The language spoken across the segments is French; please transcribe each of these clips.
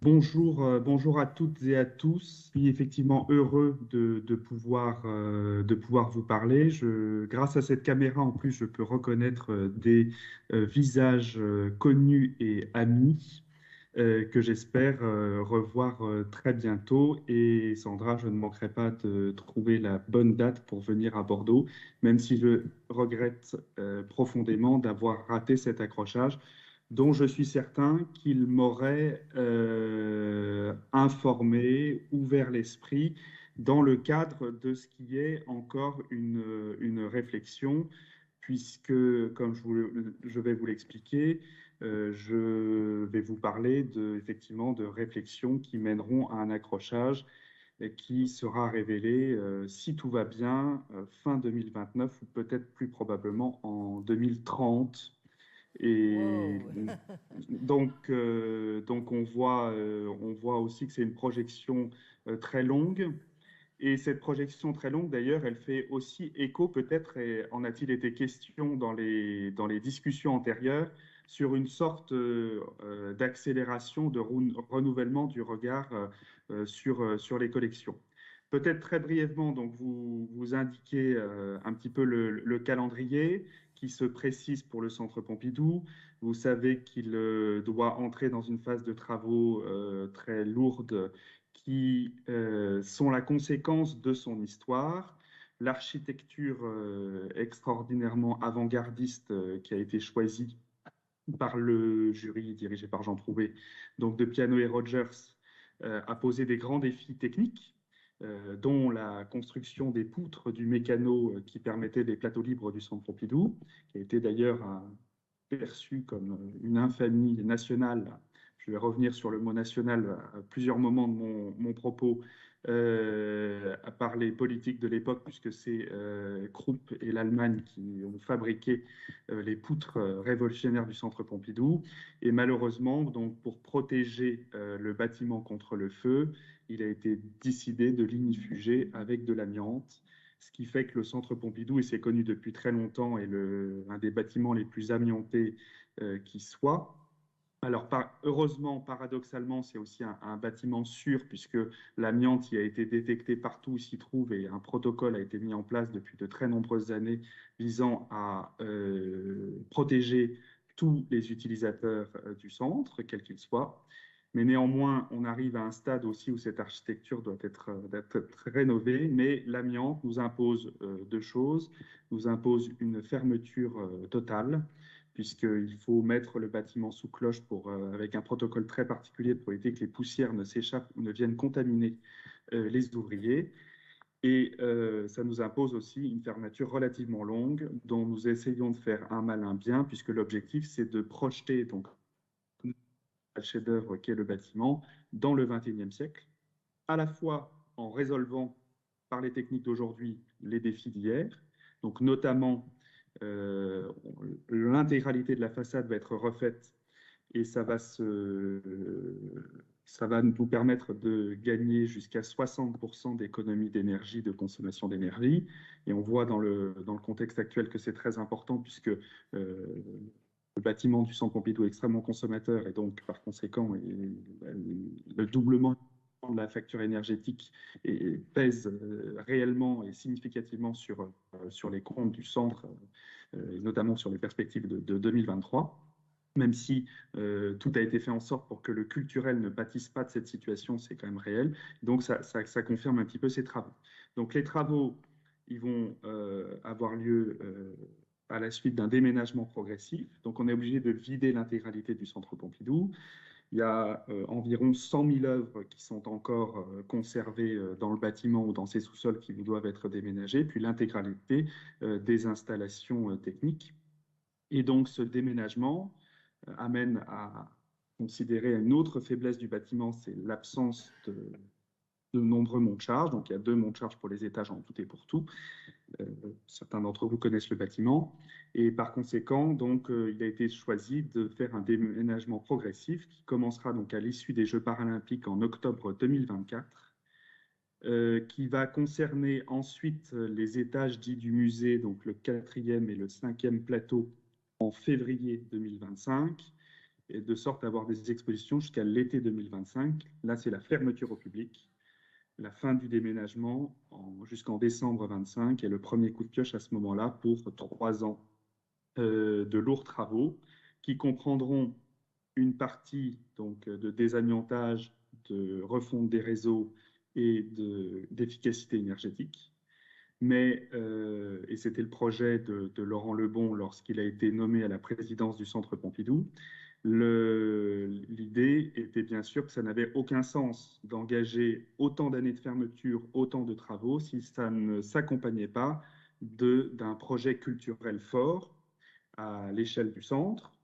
Bonjour, bonjour à toutes et à tous. Je suis effectivement heureux de pouvoir vous parler. Grâce à cette caméra, en plus, je peux reconnaître des visages connus et amis que j'espère revoir très bientôt. Et Sandra, je ne manquerai pas de trouver la bonne date pour venir à Bordeaux, même si je regrette profondément d'avoir raté cet accrochage dont je suis certain qu'il m'aurait informé, ouvert l'esprit dans le cadre de ce qui est encore une réflexion, puisque, comme je vais vous l'expliquer, je vais vous parler effectivement de réflexions qui mèneront à un accrochage et qui sera révélé, si tout va bien, fin 2029 ou peut-être plus probablement en 2030. Et Wow. donc on voit aussi que c'est une projection très longue. Et cette projection très longue, d'ailleurs, elle fait aussi écho, peut-être, et en a-t-il été question dans les discussions antérieures, sur une sorte d'accélération, de renouvellement du regard sur les collections. Peut-être très brièvement, donc vous indiquez un petit peu le calendrier qui se précise pour le Centre Pompidou. Vous savez qu'il doit entrer dans une phase de travaux très lourde qui sont la conséquence de son histoire. L'architecture extraordinairement avant-gardiste qui a été choisie par le jury dirigé par Jean Prouvé, donc de Piano et Rogers, a posé des grands défis techniques, dont la construction des poutres du mécano qui permettait les plateaux libres du Centre Pompidou, qui a été d'ailleurs perçu comme une infamie nationale. Je vais revenir sur le mot national à plusieurs moments de mon propos, par les politiques de l'époque, puisque c'est Krupp et l'Allemagne qui ont fabriqué les poutres révolutionnaires du Centre Pompidou. Et malheureusement, donc, pour protéger le bâtiment contre le feu, il a été décidé de l'ignifuger avec de l'amiante, ce qui fait que le Centre Pompidou, et c'est connu depuis très longtemps, est un des bâtiments les plus amiantés qui soit. Alors, heureusement, paradoxalement, c'est aussi un bâtiment sûr puisque l'amiante y a été détecté partout où s'y trouve et un protocole a été mis en place depuis de très nombreuses années visant à protéger tous les utilisateurs du centre, quels qu'ils soient. Mais néanmoins, on arrive à un stade aussi où cette architecture doit être rénovée, mais l'amiante nous impose deux choses, nous impose une fermeture totale puisqu'il faut mettre le bâtiment sous cloche avec un protocole très particulier pour éviter que les poussières ne s'échappent ou ne viennent contaminer les ouvriers. Et ça nous impose aussi une fermeture relativement longue dont nous essayons de faire un malin bien, puisque l'objectif, c'est de projeter donc le chef-d'œuvre qu'est le bâtiment dans le XXIe siècle, à la fois en résolvant par les techniques d'aujourd'hui les défis d'hier, donc notamment euh, l'intégralité de la façade va être refaite et ça va nous permettre de gagner jusqu'à 60% d'économie d'énergie, de consommation d'énergie. Et on voit dans le contexte actuel que c'est très important puisque le bâtiment du Centre Pompidou est extrêmement consommateur et donc par conséquent, le doublement de la facture énergétique pèse réellement et significativement sur les comptes du centre, et notamment sur les perspectives de 2023. Même si tout a été fait en sorte pour que le culturel ne pâtisse pas de cette situation, c'est quand même réel. Donc ça confirme un petit peu ces travaux. Donc les travaux, ils vont avoir lieu à la suite d'un déménagement progressif. Donc on est obligé de vider l'intégralité du centre Pompidou. Il y a environ 100 000 œuvres qui sont encore conservées dans le bâtiment ou dans ses sous-sols qui doivent être déménagées, puis l'intégralité des installations techniques. Et donc ce déménagement amène à considérer une autre faiblesse du bâtiment, c'est l'absence de nombreux monts de charge. Donc il y a deux monts de charge pour les étages en tout et pour tout. Euh, Certains d'entre vous connaissent le bâtiment. Et par conséquent, donc, il a été choisi de faire un déménagement progressif qui commencera donc à l'issue des Jeux paralympiques en octobre 2024, qui va concerner ensuite les étages dits du musée, donc le quatrième et le cinquième plateau en février 2025, et de sorte à avoir des expositions jusqu'à l'été 2025. Là, c'est la fermeture au public, la fin du déménagement jusqu'en décembre 25 et le premier coup de pioche à ce moment-là pour 3 ans de lourds travaux qui comprendront une partie donc, de désamiantage, de refonte des réseaux et d'efficacité énergétique. Mais, et c'était le projet de Laurent Lebon lorsqu'il a été nommé à la présidence du Centre Pompidou, l'idée était bien sûr que ça n'avait aucun sens d'engager autant d'années de fermeture, autant de travaux, si ça ne s'accompagnait pas d'un projet culturel fort à l'échelle du centre,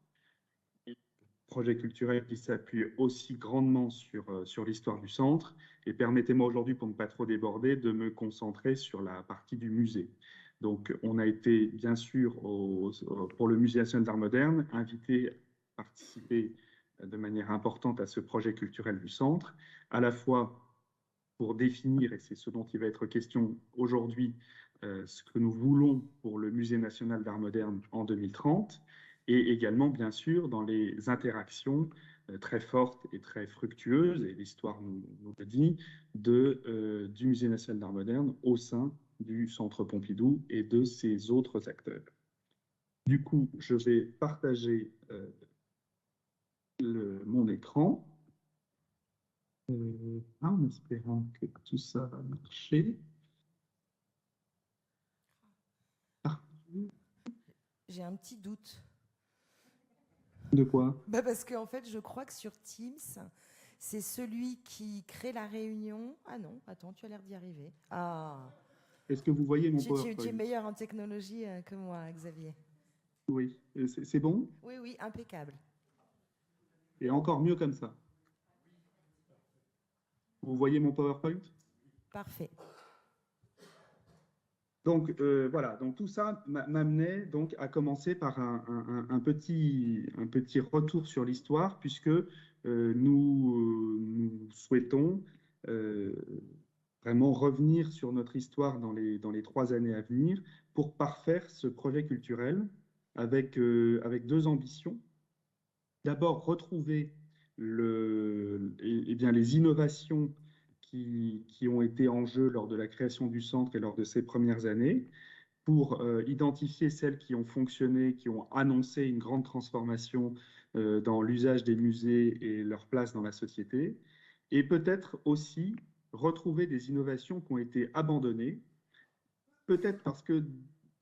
projet culturel qui s'appuie aussi grandement sur l'histoire du centre. Et permettez-moi aujourd'hui, pour ne pas trop déborder, de me concentrer sur la partie du musée. Donc, on a été, bien sûr, pour le Musée national d'art moderne, invité à participer de manière importante à ce projet culturel du centre, à la fois pour définir, et c'est ce dont il va être question aujourd'hui, ce que nous voulons pour le Musée national d'art moderne en 2030, et également, bien sûr, dans les interactions très fortes et très fructueuses, et l'histoire nous le dit, du Musée national d'art moderne au sein du Centre Pompidou et de ses autres acteurs. Du coup, je vais partager mon écran. En espérant que tout ça va marcher. Ah. J'ai un petit doute. De quoi? Parce qu'en fait, je crois que sur Teams, c'est celui qui crée la réunion. Ah non, attends, tu as l'air d'y arriver. Ah. Est-ce que vous voyez mon Tu PowerPoint? es meilleur en technologie que moi, Xavier. Oui, c'est bon? Oui, oui, impeccable. Et encore mieux comme ça. Vous voyez mon PowerPoint? Parfait. Donc voilà, donc tout ça m'amenait donc à commencer par un petit retour sur l'histoire, puisque nous souhaitons vraiment revenir sur notre histoire dans les 3 années à venir pour parfaire ce projet culturel avec deux ambitions. D'abord, retrouver bien, les innovations qui ont été en jeu lors de la création du centre et lors de ces premières années, pour identifier celles qui ont fonctionné, qui ont annoncé une grande transformation dans l'usage des musées et leur place dans la société, et peut-être aussi retrouver des innovations qui ont été abandonnées, peut-être parce que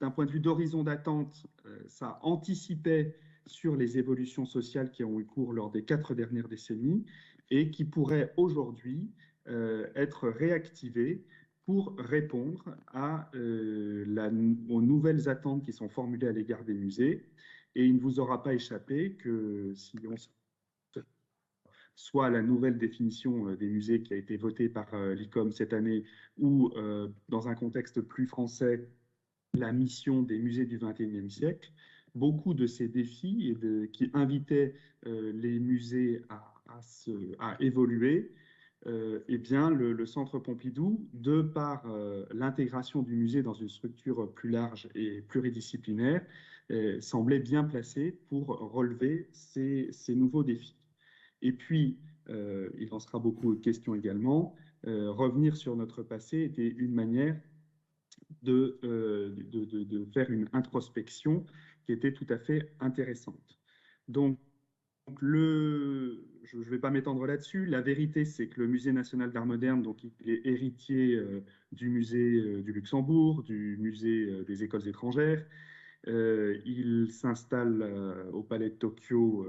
d'un point de vue d'horizon d'attente, ça anticipait sur les évolutions sociales qui ont eu cours lors des 4 dernières décennies et qui pourraient aujourd'hui être réactivées pour répondre aux nouvelles attentes qui sont formulées à l'égard des musées. Et il ne vous aura pas échappé que si on soit la nouvelle définition des musées qui a été votée par l'ICOM cette année, ou dans un contexte plus français, la mission des musées du XXIe siècle, beaucoup de ces défis qui invitaient les musées à évoluer, eh bien, le Centre Pompidou, de par l'intégration du musée dans une structure plus large et pluridisciplinaire, semblait bien placé pour relever ces nouveaux défis. Et puis, il en sera beaucoup question également, revenir sur notre passé était une manière de faire une introspection qui était tout à fait intéressante. Donc, je ne vais pas m'étendre là-dessus. La vérité, c'est que le Musée national d'art moderne, donc, il est héritier du musée du Luxembourg, du musée des écoles étrangères. Il s'installe au Palais de Tokyo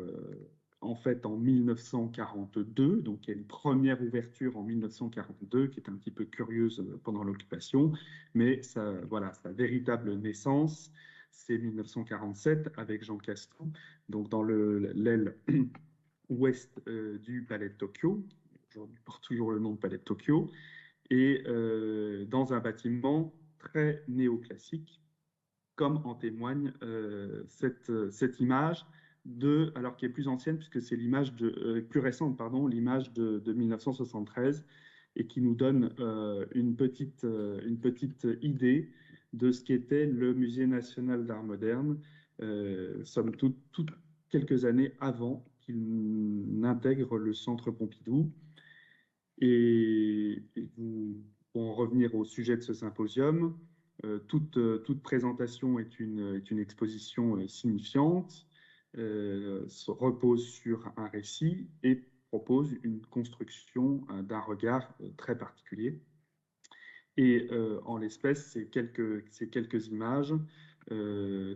en fait en 1942, donc il y a une première ouverture en 1942 qui est un petit peu curieuse pendant l'occupation, mais ça, voilà, sa véritable naissance, c'est 1947 avec Jean Castou, donc dans l'aile ouest du Palais de Tokyo, aujourd'hui porte toujours le nom de Palais de Tokyo, et dans un bâtiment très néoclassique, comme en témoigne cette image alors qui est plus ancienne puisque c'est l'image plus récente, pardon, l'image de 1973 et qui nous donne une petite idée de ce qu'était le Musée national d'art moderne, somme toute quelques années avant lorsqu'il intègre le Centre Pompidou. Et pour en revenir au sujet de ce symposium, toute présentation est une exposition signifiante, repose sur un récit et propose une construction d'un regard très particulier. Et en l'espèce, ces quelques images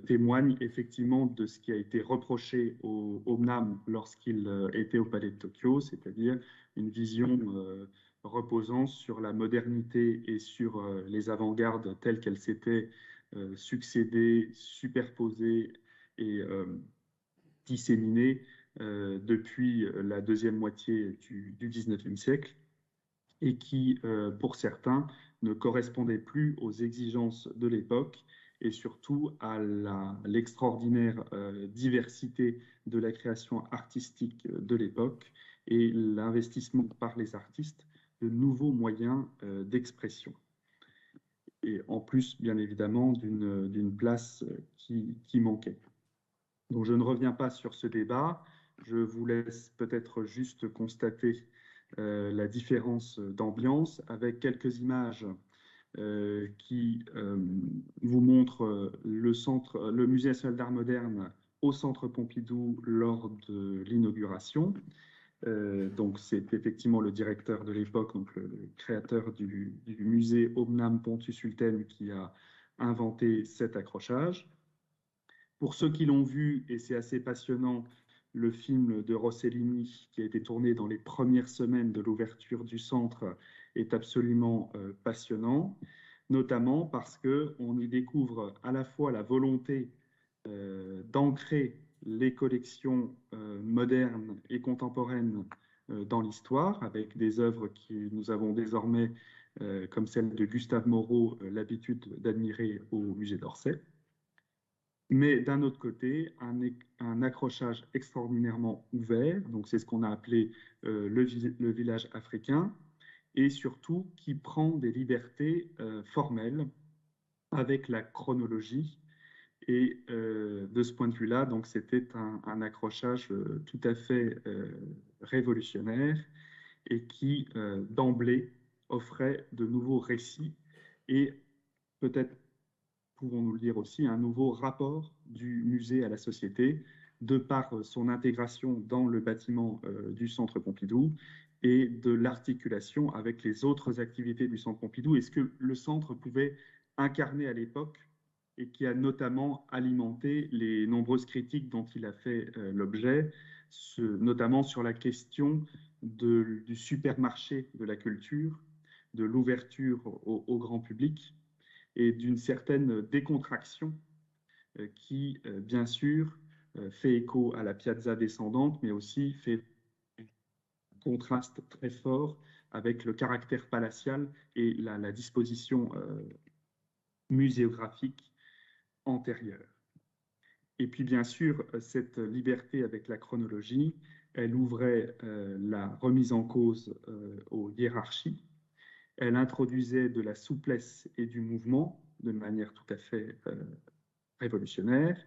témoignent effectivement de ce qui a été reproché au MNAM lorsqu'il était au Palais de Tokyo, c'est-à-dire une vision reposant sur la modernité et sur les avant-gardes telles qu'elles s'étaient succédées, superposées et disséminées depuis la deuxième moitié du XIXe siècle, et qui, pour certains, ne correspondaient plus aux exigences de l'époque et surtout à l'extraordinaire diversité de la création artistique de l'époque et l'investissement par les artistes de nouveaux moyens d'expression. Et en plus, bien évidemment, d'une place qui manquait. Donc je ne reviens pas sur ce débat, je vous laisse peut-être juste constater la différence d'ambiance avec quelques images qui vous montrent le Musée national d'art moderne au Centre Pompidou lors de l'inauguration. Donc c'est effectivement le directeur de l'époque, donc le créateur du musée Omnam Pontus Sulten, qui a inventé cet accrochage. Pour ceux qui l'ont vu, et c'est assez passionnant, le film de Rossellini qui a été tourné dans les premières semaines de l'ouverture du centre est absolument passionnant, notamment parce qu'on y découvre à la fois la volonté d'ancrer les collections modernes et contemporaines dans l'histoire, avec des œuvres que nous avons désormais, comme celle de Gustave Moreau, l'habitude d'admirer au musée d'Orsay. Mais d'un autre côté, un accrochage extraordinairement ouvert, donc c'est ce qu'on a appelé le village africain, et surtout qui prend des libertés formelles avec la chronologie. Et de ce point de vue-là, donc c'était un accrochage tout à fait révolutionnaire et qui d'emblée offrait de nouveaux récits et peut-être, pouvons-nous le dire aussi, un nouveau rapport du musée à la société de par son intégration dans le bâtiment du Centre Pompidou et de l'articulation avec les autres activités du Centre Pompidou et ce que le centre pouvait incarner à l'époque et qui a notamment alimenté les nombreuses critiques dont il a fait l'objet, notamment sur la question du supermarché de la culture, de l'ouverture au grand public et d'une certaine décontraction qui, bien sûr, fait écho à la piazza descendante, mais aussi fait un contraste très fort avec le caractère palatial et la disposition muséographique antérieure. Et puis, bien sûr, cette liberté avec la chronologie, elle ouvrait la remise en cause aux hiérarchies. Elle introduisait de la souplesse et du mouvement de manière tout à fait révolutionnaire.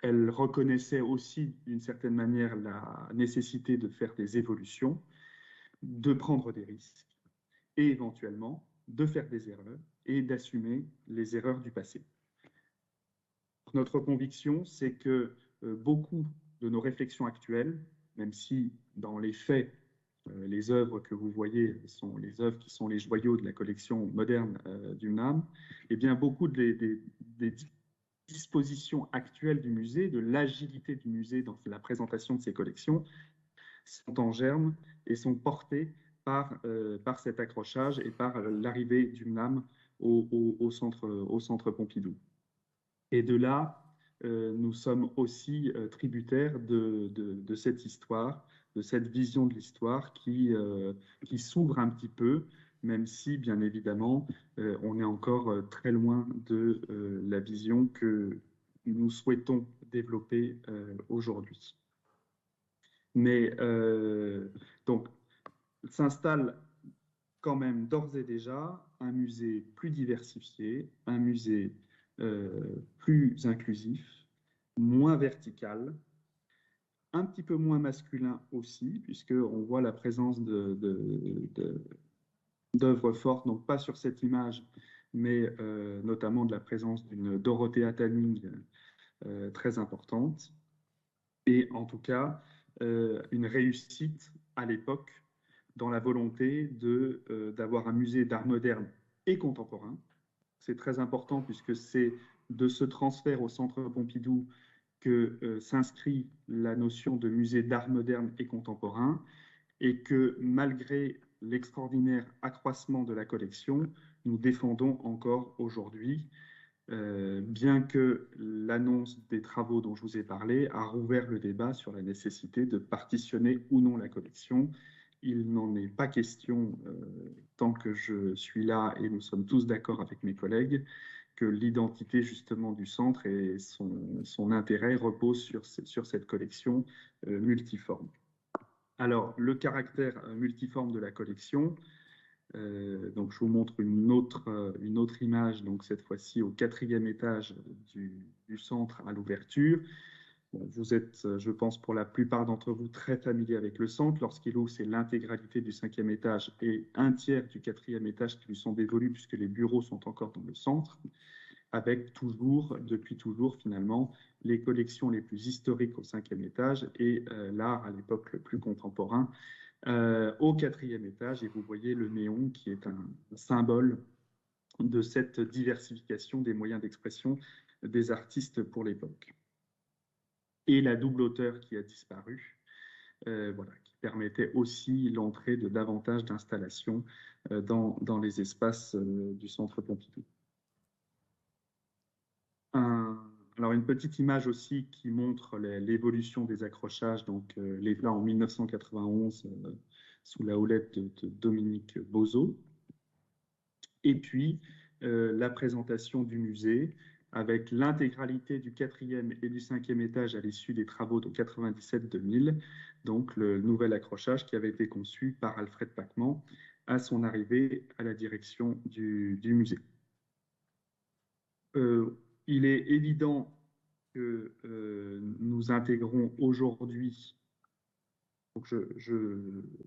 Elle reconnaissait aussi, d'une certaine manière, la nécessité de faire des évolutions, de prendre des risques et éventuellement de faire des erreurs et d'assumer les erreurs du passé. Notre conviction, c'est que beaucoup de nos réflexions actuelles, même si dans les faits, les œuvres que vous voyez sont les œuvres qui sont les joyaux de la collection moderne du MNAM, et bien beaucoup des dispositions actuelles du musée, de l'agilité du musée dans la présentation de ses collections, sont en germe et sont portées par cet accrochage et par l'arrivée du MNAM au centre Pompidou. Et de là, nous sommes aussi tributaires de cette histoire, de cette vision de l'histoire qui s'ouvre un petit peu, même si, bien évidemment, on est encore très loin de la vision que nous souhaitons développer aujourd'hui. Mais donc, s'installe quand même d'ores et déjà un musée plus diversifié, un musée plus inclusif, moins vertical, un petit peu moins masculin aussi, puisqu'on voit la présence d'œuvres fortes, donc pas sur cette image, mais notamment de la présence d'une Dorothea Tanning très importante. Et en tout cas, une réussite à l'époque dans la volonté d'avoir un musée d'art moderne et contemporain. C'est très important puisque c'est de ce transfert au Centre Pompidou que s'inscrit la notion de musée d'art moderne et contemporain, et que malgré l'extraordinaire accroissement de la collection, nous défendons encore aujourd'hui, bien que l'annonce des travaux dont je vous ai parlé a rouvert le débat sur la nécessité de partitionner ou non la collection. Il n'en est pas question, tant que je suis là, et nous sommes tous d'accord avec mes collègues, que l'identité justement du centre et son intérêt reposent sur cette collection multiforme. Alors, le caractère multiforme de la collection, donc je vous montre une autre image, donc cette fois-ci au 4e étage du centre à l'ouverture. Bon, vous êtes, je pense, pour la plupart d'entre vous, très familiers avec le centre. Lorsqu'il ouvre, c'est l'intégralité du 5e étage et un tiers du 4e étage qui lui sont dévolus, puisque les bureaux sont encore dans le centre, avec toujours, depuis toujours finalement, les collections les plus historiques au 5e étage et l'art à l'époque le plus contemporain au 4e étage. Et vous voyez le néon qui est un symbole de cette diversification des moyens d'expression des artistes pour l'époque. Et la double hauteur qui a disparu, voilà, qui permettait aussi l'entrée de davantage d'installations dans les espaces du Centre Pompidou. Alors une petite image aussi qui montre l'évolution des accrochages, donc là en 1991 sous la houlette de Dominique Bozo. Et puis la présentation du musée avec l'intégralité du 4e et du 5e étage à l'issue des travaux de 97-2000, donc le nouvel accrochage qui avait été conçu par Alfred Pachmann à son arrivée à la direction du musée. Il est évident que nous intégrons aujourd'hui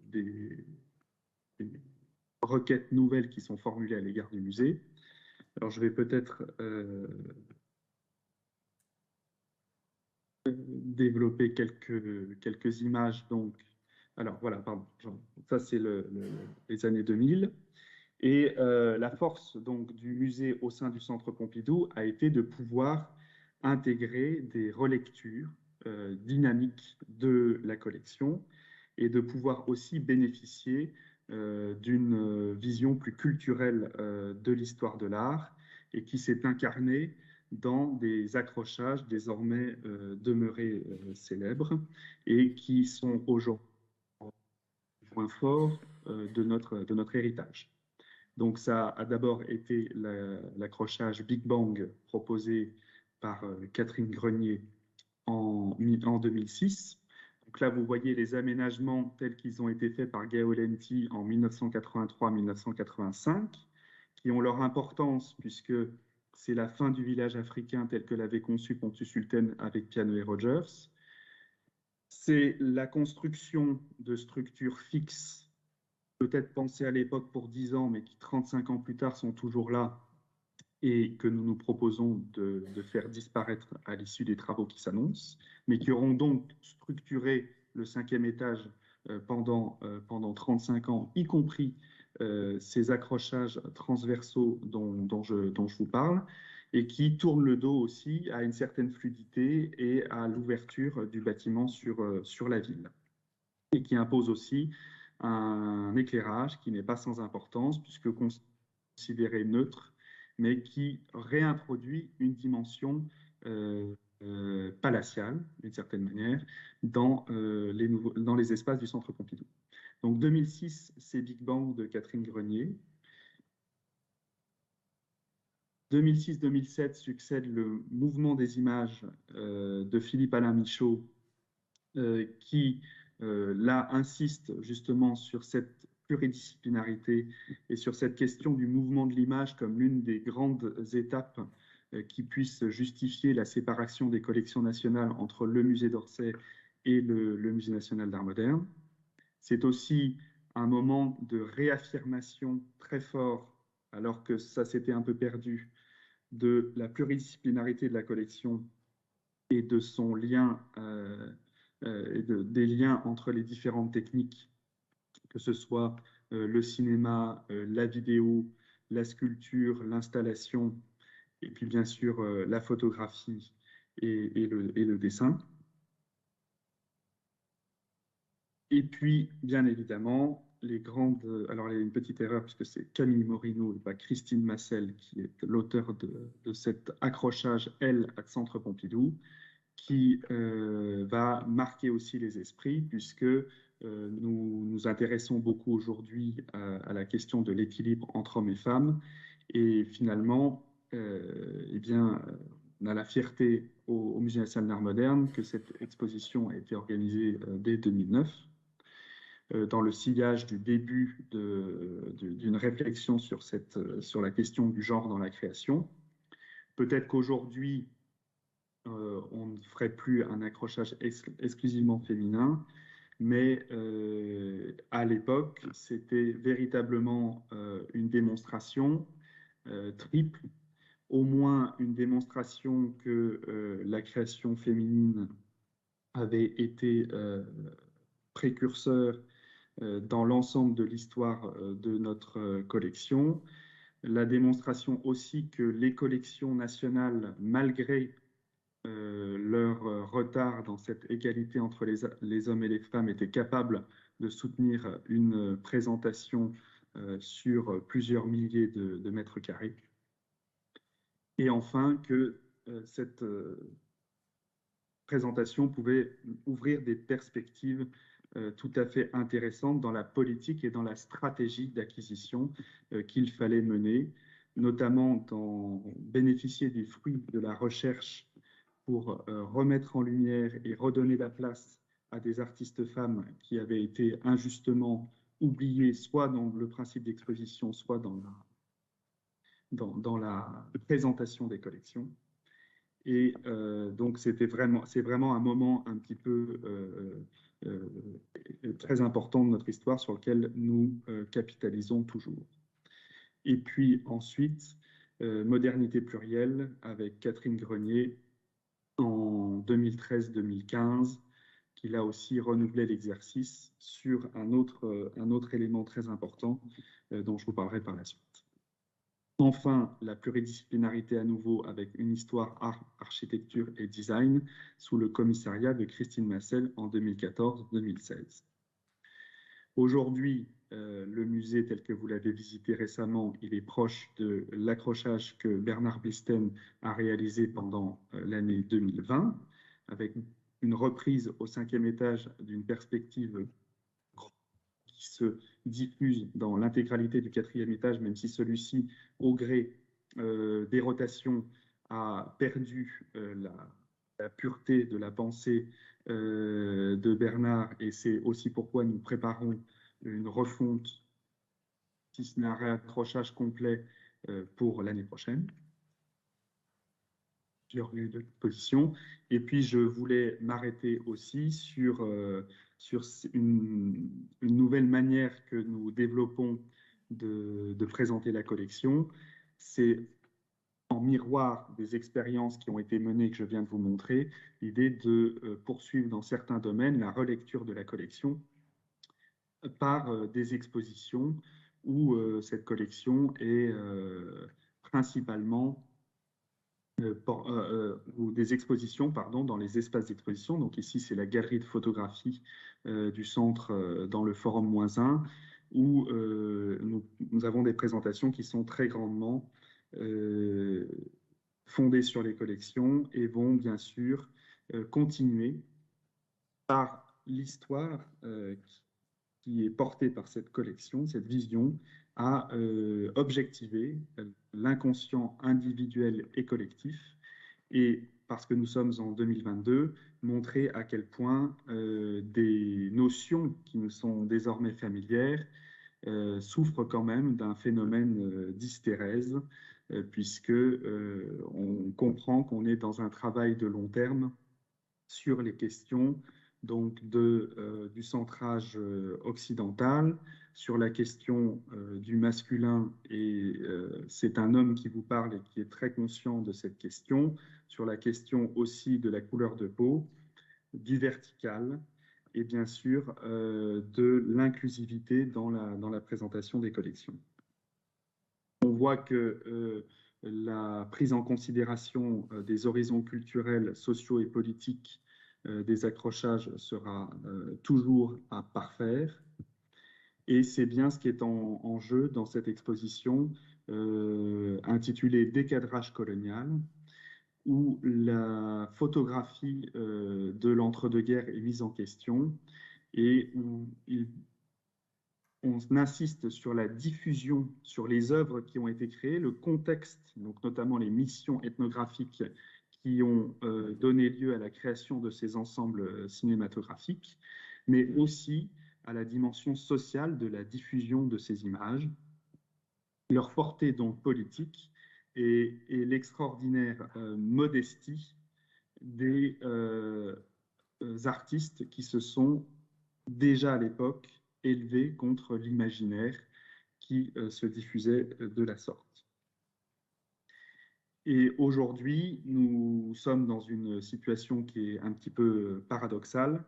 des requêtes nouvelles qui sont formulées à l'égard du musée. Alors, je vais peut-être développer quelques images. Donc, alors voilà, pardon. Ça, c'est les années 2000. Et la force donc du musée au sein du Centre Pompidou a été de pouvoir intégrer des relectures dynamiques de la collection et de pouvoir aussi bénéficier d'une vision plus culturelle de l'histoire de l'art et qui s'est incarnée dans des accrochages désormais demeurés célèbres et qui sont aujourd'hui point fort de notre héritage. Donc ça a d'abord été l'accrochage Big Bang proposé par Catherine Grenier en 2006. Donc là, vous voyez les aménagements tels qu'ils ont été faits par Gao Lenti en 1983-1985, qui ont leur importance puisque c'est la fin du village africain tel que l'avait conçu Pontus Sulten avec Piano et Rogers. C'est la construction de structures fixes, peut-être pensées à l'époque pour 10 ans, mais qui 35 ans plus tard sont toujours là et que nous nous proposons de faire disparaître à l'issue des travaux qui s'annoncent, mais qui auront donc structuré le 5e étage pendant 35 ans, y compris ces accrochages transversaux dont je vous parle, et qui tournent le dos aussi à une certaine fluidité et à l'ouverture du bâtiment sur la ville, et qui impose aussi un éclairage qui n'est pas sans importance, puisque considéré neutre, mais qui réintroduit une dimension palatiale, d'une certaine manière, dans les espaces du Centre Pompidou. Donc 2006, c'est Big Bang de Catherine Grenier. 2006-2007 succède le mouvement des images de Philippe-Alain Michaud, qui là insiste justement sur cette pluridisciplinarité et sur cette question du mouvement de l'image comme l'une des grandes étapes qui puisse justifier la séparation des collections nationales entre le musée d'Orsay et le Musée national d'art moderne. C'est aussi un moment de réaffirmation très fort, alors que ça s'était un peu perdu, de la pluridisciplinarité de la collection et de son lien, des liens entre les différentes techniques, que ce soit le cinéma, la vidéo, la sculpture, l'installation, et puis bien sûr la photographie et le dessin. Et puis, bien évidemment, les grandes. Alors, il y a une petite erreur, puisque c'est Camille Morino et pas Christine Massel qui est l'auteur de cet accrochage, elle, à Centre Pompidou, qui va marquer aussi les esprits, puisque nous nous intéressons beaucoup aujourd'hui à la question de l'équilibre entre hommes et femmes. Et finalement, eh bien, on a la fierté au Musée national d'art moderne que cette exposition a été organisée dès 2009 dans le sillage du début d'une réflexion sur la question du genre dans la création. Peut-être qu'aujourd'hui, on ne ferait plus un accrochage exclusivement féminin, mais à l'époque, c'était véritablement une démonstration triple, au moins une démonstration que la création féminine avait été précurseur dans l'ensemble de l'histoire de notre collection. La démonstration aussi que les collections nationales, malgré leur retard dans cette égalité entre les hommes et les femmes, étaient capables de soutenir une présentation sur plusieurs milliers de mètres carrés. Et enfin, que cette présentation pouvait ouvrir des perspectives tout à fait intéressantes dans la politique et dans la stratégie d'acquisition qu'il fallait mener, notamment dans bénéficier des fruits de la recherche pour remettre en lumière et redonner la place à des artistes femmes qui avaient été injustement oubliées, soit dans le principe d'exposition, soit dans la présentation des collections. Et donc, c'est vraiment un moment un petit peu très important de notre histoire sur lequel nous capitalisons toujours. Et puis ensuite, Modernité plurielle avec Catherine Grenier en 2013-2015, qui là aussi renouvelait l'exercice sur un autre élément très important dont je vous parlerai par la suite. Enfin, la pluridisciplinarité à nouveau avec une histoire art, architecture et design sous le commissariat de Christine Massel en 2014-2016. Aujourd'hui, le musée tel que vous l'avez visité récemment, il est proche de l'accrochage que Bernard Blisten a réalisé pendant l'année 2020, avec une reprise au 5e étage d'une perspective qui se diffuse dans l'intégralité du 4e étage, même si celui-ci, au gré des rotations, a perdu la pureté de la pensée de Bernard, et c'est aussi pourquoi nous préparons une refonte, si ce n'est un réaccrochage complet pour l'année prochaine. Plusieurs lieux de position. Et puis, je voulais m'arrêter aussi sur une nouvelle manière que nous développons de présenter la collection. C'est en miroir des expériences qui ont été menées, que je viens de vous montrer, l'idée de poursuivre dans certains domaines la relecture de la collection par des expositions où cette collection est principalement ou des expositions, pardon, dans les espaces d'exposition. Donc ici, c'est la galerie de photographie du centre dans le Forum -1, où nous avons des présentations qui sont très grandement fondées sur les collections et vont bien sûr continuer par l'histoire qui est portée par cette collection, cette vision, à objectiver l'inconscient individuel et collectif, et parce que nous sommes en 2022, montrer à quel point des notions qui nous sont désormais familières souffrent quand même d'un phénomène d'hystérèse, puisque on comprend qu'on est dans un travail de long terme sur les questions donc du centrage occidental, sur la question du masculin, et c'est un homme qui vous parle et qui est très conscient de cette question, sur la question aussi de la couleur de peau, du vertical, et bien sûr de l'inclusivité dans la présentation des collections. On voit que la prise en considération des horizons culturels, sociaux et politiques des accrochages sera toujours à parfaire. Et c'est bien ce qui est en jeu dans cette exposition intitulée Décadrage colonial, où la photographie de l'entre-deux-guerres est mise en question et où on insiste sur la diffusion, sur les œuvres qui ont été créées, le contexte, donc notamment les missions ethnographiques qui ont donné lieu à la création de ces ensembles cinématographiques, mais aussi à la dimension sociale de la diffusion de ces images, leur portée donc politique et l'extraordinaire modestie des artistes qui se sont déjà à l'époque élevés contre l'imaginaire qui se diffusait de la sorte. Et aujourd'hui, nous sommes dans une situation qui est un petit peu paradoxale,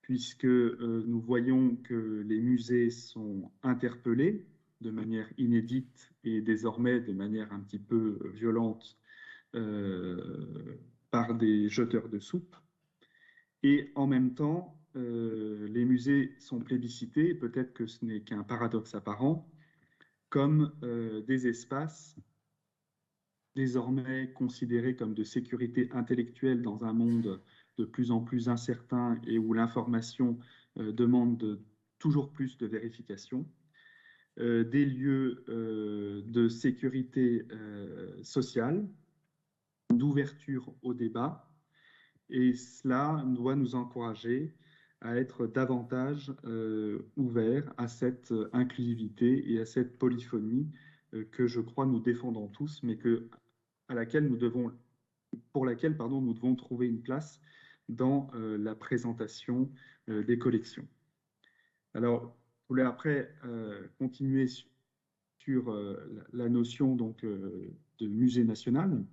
puisque nous voyons que les musées sont interpellés de manière inédite et désormais de manière un petit peu violente par des jeteurs de soupe. Et en même temps, les musées sont plébiscités, peut-être que ce n'est qu'un paradoxe apparent, comme des espaces désormais considérés comme de sécurité intellectuelle dans un monde de plus en plus incertain et où l'information demande toujours plus de vérification, des lieux de sécurité sociale, d'ouverture au débat, et cela doit nous encourager à être davantage ouverts à cette inclusivité et à cette polyphonie que je crois nous défendons tous, mais pour laquelle nous devons trouver une place dans la présentation des collections. Alors, je voulais après continuer sur la notion donc, de musée national,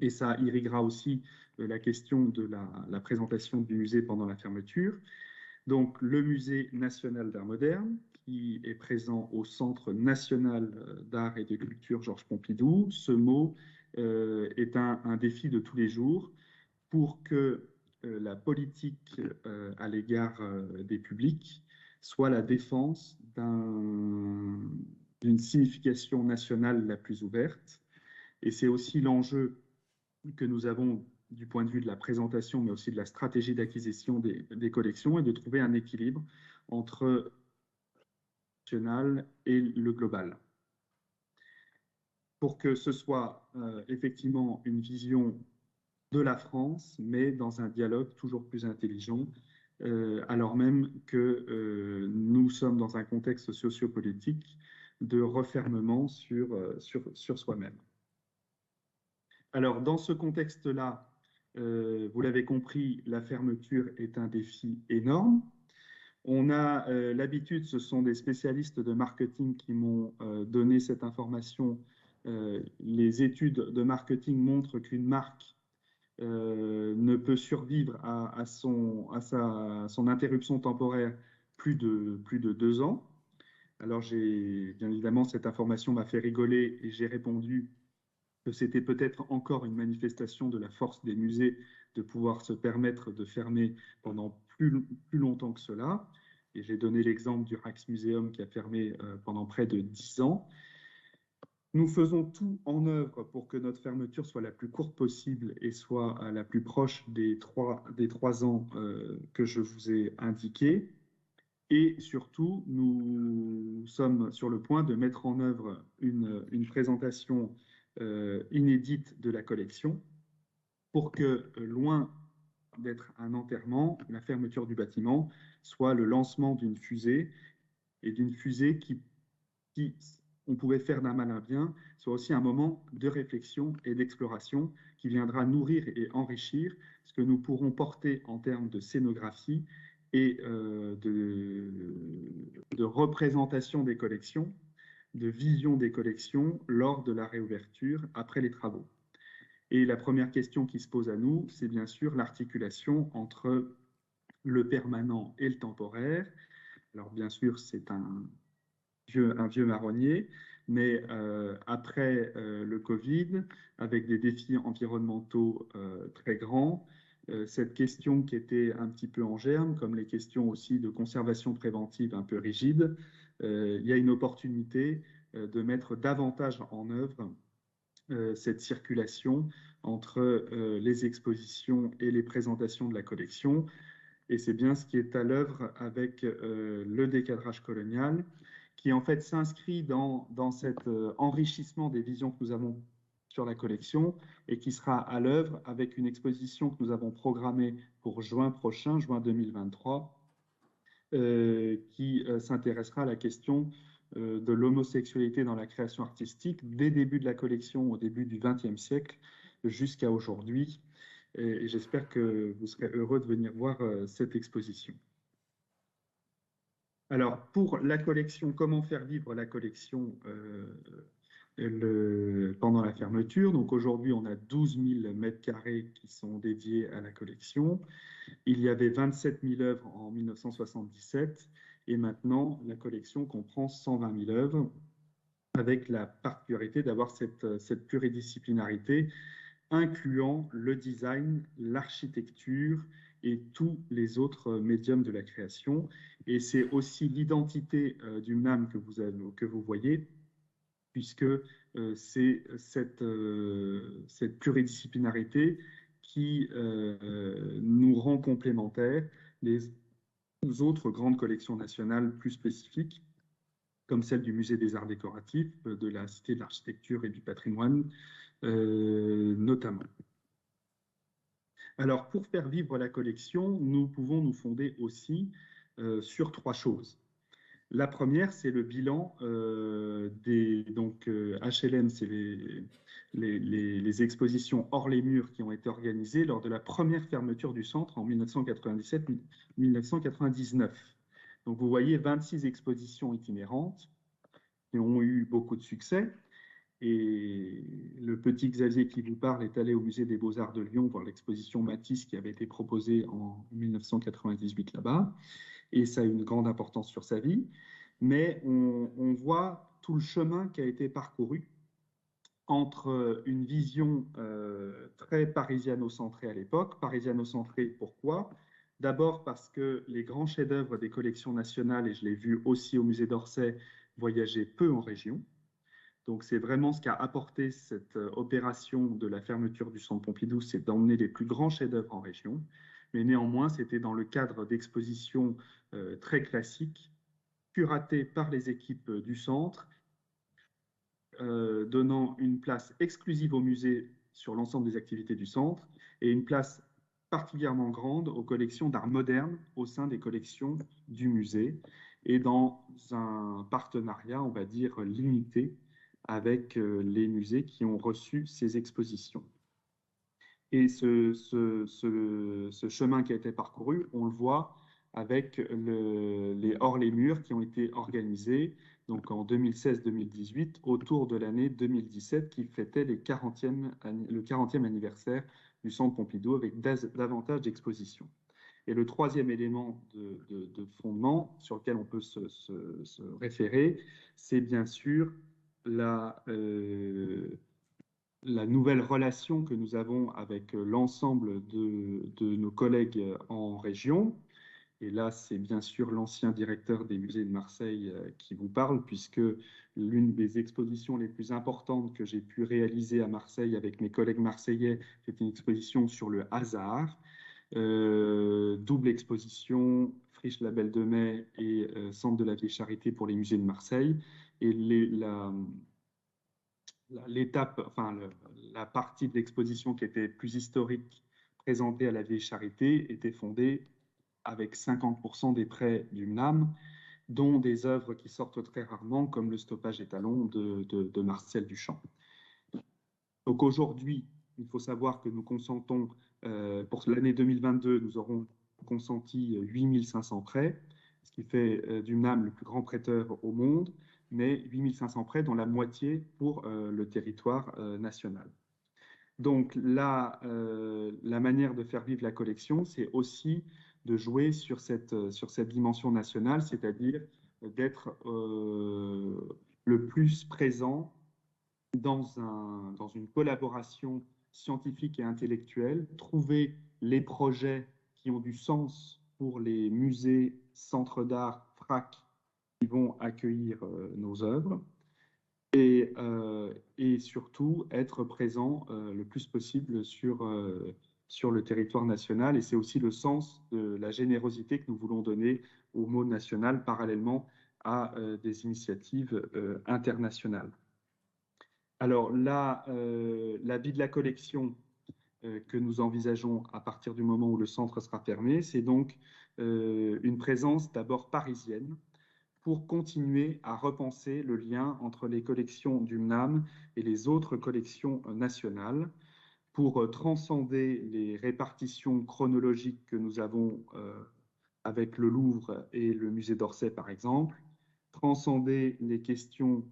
et ça irriguera aussi la question de la présentation du musée pendant la fermeture. Donc, le Musée national d'art moderne, qui est présent au Centre national d'art et de culture Georges Pompidou. Ce mot est un défi de tous les jours pour que la politique à l'égard des publics soit la défense d'une signification nationale la plus ouverte. Et c'est aussi l'enjeu que nous avons du point de vue de la présentation, mais aussi de la stratégie d'acquisition des collections, et de trouver un équilibre entre le national et le global. Pour que ce soit effectivement une vision de la France, mais dans un dialogue toujours plus intelligent, alors même que nous sommes dans un contexte sociopolitique de refermement sur soi-même. Alors, dans ce contexte-là, vous l'avez compris, la fermeture est un défi énorme. On a l'habitude, ce sont des spécialistes de marketing qui m'ont donné cette information. Les études de marketing montrent qu'une marque ne peut survivre à son interruption temporaire plus de 2 ans. Alors, bien évidemment, cette information m'a fait rigoler et j'ai répondu que c'était peut-être encore une manifestation de la force des musées de pouvoir se permettre de fermer pendant plus longtemps que cela. Et j'ai donné l'exemple du Rijksmuseum qui a fermé pendant près de 10 ans. Nous faisons tout en œuvre pour que notre fermeture soit la plus courte possible et soit la plus proche des 3 ans que je vous ai indiqués. Et surtout, nous sommes sur le point de mettre en œuvre une présentation inédite de la collection pour que, loin d'être un enterrement, la fermeture du bâtiment soit le lancement d'une fusée, et d'une fusée qui on pouvait faire d'un mal un bien, soit aussi un moment de réflexion et d'exploration qui viendra nourrir et enrichir ce que nous pourrons porter en termes de scénographie et de représentation des collections, de vision des collections lors de la réouverture après les travaux. Et la première question qui se pose à nous, c'est bien sûr l'articulation entre le permanent et le temporaire. Alors bien sûr, c'est un vieux marronnier, mais après le Covid, avec des défis environnementaux très grands, cette question qui était un petit peu en germe, comme les questions aussi de conservation préventive un peu rigides, il y a une opportunité de mettre davantage en œuvre cette circulation entre les expositions et les présentations de la collection. Et c'est bien ce qui est à l'œuvre avec le décadrage colonial, qui en fait s'inscrit dans cet enrichissement des visions que nous avons sur la collection et qui sera à l'œuvre avec une exposition que nous avons programmée pour juin prochain, juin 2023, qui s'intéressera à la question de l'homosexualité dans la création artistique des débuts de la collection au début du XXe siècle jusqu'à aujourd'hui. Et j'espère que vous serez heureux de venir voir cette exposition. Alors, pour la collection, comment faire vivre la collection pendant la fermeture? Donc aujourd'hui, on a 12 000 mètres carrés qui sont dédiés à la collection. Il y avait 27 000 œuvres en 1977 et maintenant, la collection comprend 120 000 œuvres avec la particularité d'avoir cette pluridisciplinarité incluant le design, l'architecture et tous les autres médiums de la création. Et c'est aussi l'identité du MNAM que vous voyez, puisque c'est cette pluridisciplinarité qui nous rend complémentaires les autres grandes collections nationales plus spécifiques, comme celle du Musée des Arts Décoratifs, de la Cité de l'Architecture et du Patrimoine, notamment. Alors, pour faire vivre la collection, nous pouvons nous fonder aussi sur trois choses. La première, c'est le bilan HLM, c'est les expositions hors les murs qui ont été organisées lors de la première fermeture du centre en 1997-1999. Donc, vous voyez 26 expositions itinérantes qui ont eu beaucoup de succès. Et le petit Xavier qui vous parle est allé au Musée des Beaux-Arts de Lyon voir l'exposition Matisse qui avait été proposée en 1998 là-bas. Et ça a une grande importance sur sa vie. Mais on voit tout le chemin qui a été parcouru entre une vision très parisiano-centrée à l'époque. Parisiano-centrée, pourquoi? D'abord parce que les grands chefs-d'œuvre des collections nationales, et je l'ai vu aussi au musée d'Orsay, voyageaient peu en région. Donc c'est vraiment ce qu'a apporté cette opération de la fermeture du Centre Pompidou, c'est d'emmener les plus grands chefs-d'œuvre en région. Mais néanmoins, c'était dans le cadre d'expositions très classiques, curatées par les équipes du centre, donnant une place exclusive au musée sur l'ensemble des activités du centre et une place particulièrement grande aux collections d'art moderne au sein des collections du musée et dans un partenariat, on va dire, limité avec les musées qui ont reçu ces expositions. Et ce chemin qui a été parcouru, on le voit avec les hors les murs qui ont été organisés donc en 2016-2018 autour de l'année 2017 qui fêtait le 40e anniversaire du Centre Pompidou avec davantage d'expositions. Et le troisième élément de fondement sur lequel on peut se référer, c'est bien sûr la nouvelle relation que nous avons avec l'ensemble de nos collègues en région. Et là, c'est bien sûr l'ancien directeur des musées de Marseille qui vous parle, puisque l'une des expositions les plus importantes que j'ai pu réaliser à Marseille avec mes collègues marseillais, c'est une exposition sur le hasard. Double exposition, Friche la Belle de Mai et Centre de la Vieille Charité pour les musées de Marseille. Et la partie de l'exposition qui était plus historique présentée à la Vieille Charité était fondée avec 50% des prêts du MNAM dont des œuvres qui sortent très rarement, comme le Stoppage et Talons de Martial Duchamp. Donc aujourd'hui, il faut savoir que nous consentons, pour l'année 2022, nous aurons consenti 8500 prêts, ce qui fait du MNAM le plus grand prêteur au monde, mais 8500 prêts, dont la moitié pour le territoire national. Donc la manière de faire vivre la collection, c'est aussi de jouer sur cette dimension nationale, c'est-à-dire d'être le plus présent dans une collaboration scientifique et intellectuelle, trouver les projets qui ont du sens pour les musées, centres d'art, FRAC qui vont accueillir nos œuvres et surtout être présent le plus possible sur le territoire national. Et c'est aussi le sens de la générosité que nous voulons donner au mot national parallèlement à des initiatives internationales. Alors là, la vie de la collection que nous envisageons à partir du moment où le centre sera fermé, c'est donc une présence d'abord parisienne pour continuer à repenser le lien entre les collections du MNAM et les autres collections nationales, pour transcender les répartitions chronologiques que nous avons avec le Louvre et le musée d'Orsay, par exemple, transcender les questions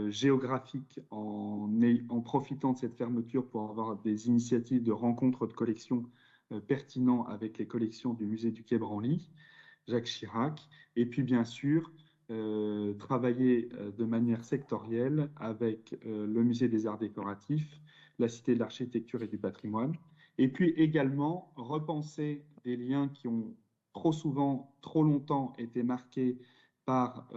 géographiques en profitant de cette fermeture pour avoir des initiatives de rencontres de collections pertinentes avec les collections du musée du Quai Branly, Jacques Chirac, et puis bien sûr travailler de manière sectorielle avec le musée des arts décoratifs, la Cité de l'architecture et du patrimoine, et puis également repenser des liens qui ont trop souvent, trop longtemps été marqués par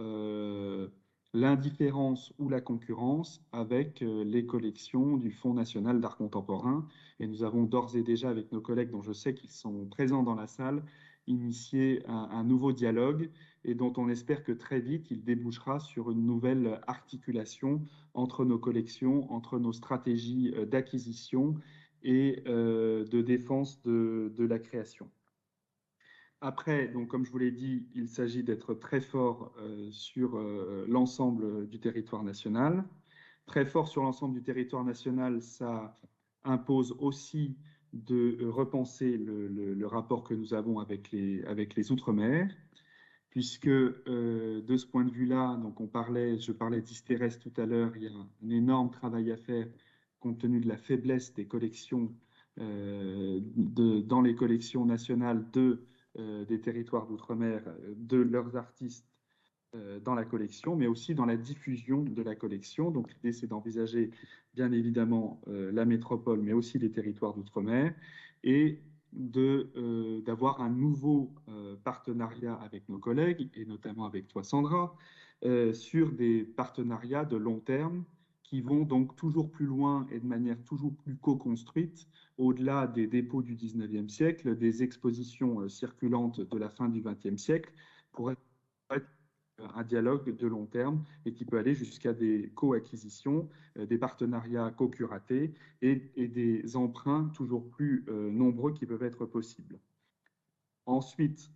l'indifférence ou la concurrence avec les collections du Fonds national d'art contemporain. Et nous avons d'ores et déjà, avec nos collègues dont je sais qu'ils sont présents dans la salle, initié un nouveau dialogue et dont on espère que très vite il débouchera sur une nouvelle articulation entre nos collections, entre nos stratégies d'acquisition et de défense de la création. Après, donc, comme je vous l'ai dit, il s'agit d'être très fort sur l'ensemble du territoire national. Très fort sur l'ensemble du territoire national, ça impose aussi de repenser le rapport que nous avons avec les Outre-mer, puisque de ce point de vue-là, donc je parlais d'Hystérès tout à l'heure, il y a un énorme travail à faire compte tenu de la faiblesse des collections dans les collections nationales des territoires d'outre-mer, de leurs artistes dans la collection, mais aussi dans la diffusion de la collection. Donc l'idée, c'est d'envisager bien évidemment la métropole, mais aussi les territoires d'outre-mer, et d'avoir un nouveau partenariat avec nos collègues, et notamment avec toi, Sandra, sur des partenariats de long terme qui vont donc toujours plus loin et de manière toujours plus co-construite, au-delà des dépôts du 19e siècle, des expositions circulantes de la fin du 20e siècle, pour être un dialogue de long terme et qui peut aller jusqu'à des co-acquisitions, des partenariats co-curatés et des emprunts toujours plus nombreux qui peuvent être possibles. Ensuite,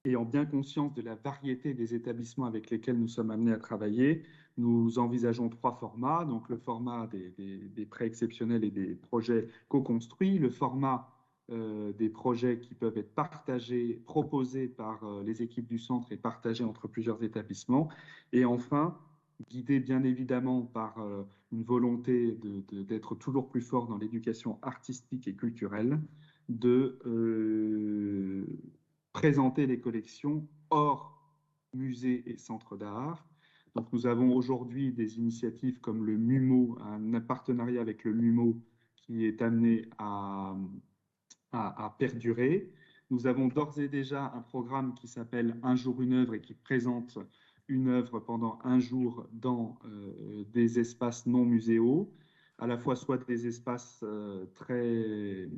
ayant bien conscience de la variété des établissements avec lesquels nous sommes amenés à travailler, nous envisageons 3 formats. Donc le format des prêts exceptionnels et des projets co-construits, le format des projets qui peuvent être partagés, proposés par les équipes du centre et partagés entre plusieurs établissements. Et enfin, guidé bien évidemment par une volonté d'être toujours plus fort dans l'éducation artistique et culturelle, de présenter les collections hors musées et centres d'art. Donc nous avons aujourd'hui des initiatives comme le MUMO, un partenariat avec le MUMO qui est amené à perdurer. Nous avons d'ores et déjà un programme qui s'appelle Un jour, une œuvre et qui présente une œuvre pendant un jour dans des espaces non muséaux, à la fois soit des espaces très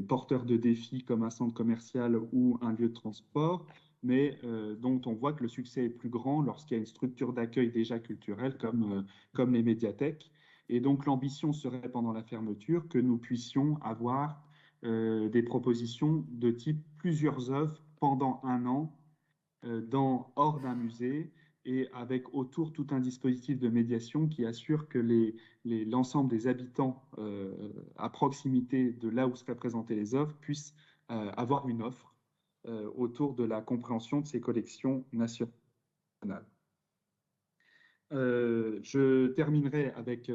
porteurs de défis comme un centre commercial ou un lieu de transport, mais dont on voit que le succès est plus grand lorsqu'il y a une structure d'accueil déjà culturelle comme les médiathèques. Et donc l'ambition serait pendant la fermeture que nous puissions avoir des propositions de type plusieurs œuvres pendant un an hors d'un musée et avec autour tout un dispositif de médiation qui assure que l'ensemble des habitants à proximité de là où seraient présentées les œuvres puissent avoir une offre autour de la compréhension de ces collections nationales. Je terminerai avec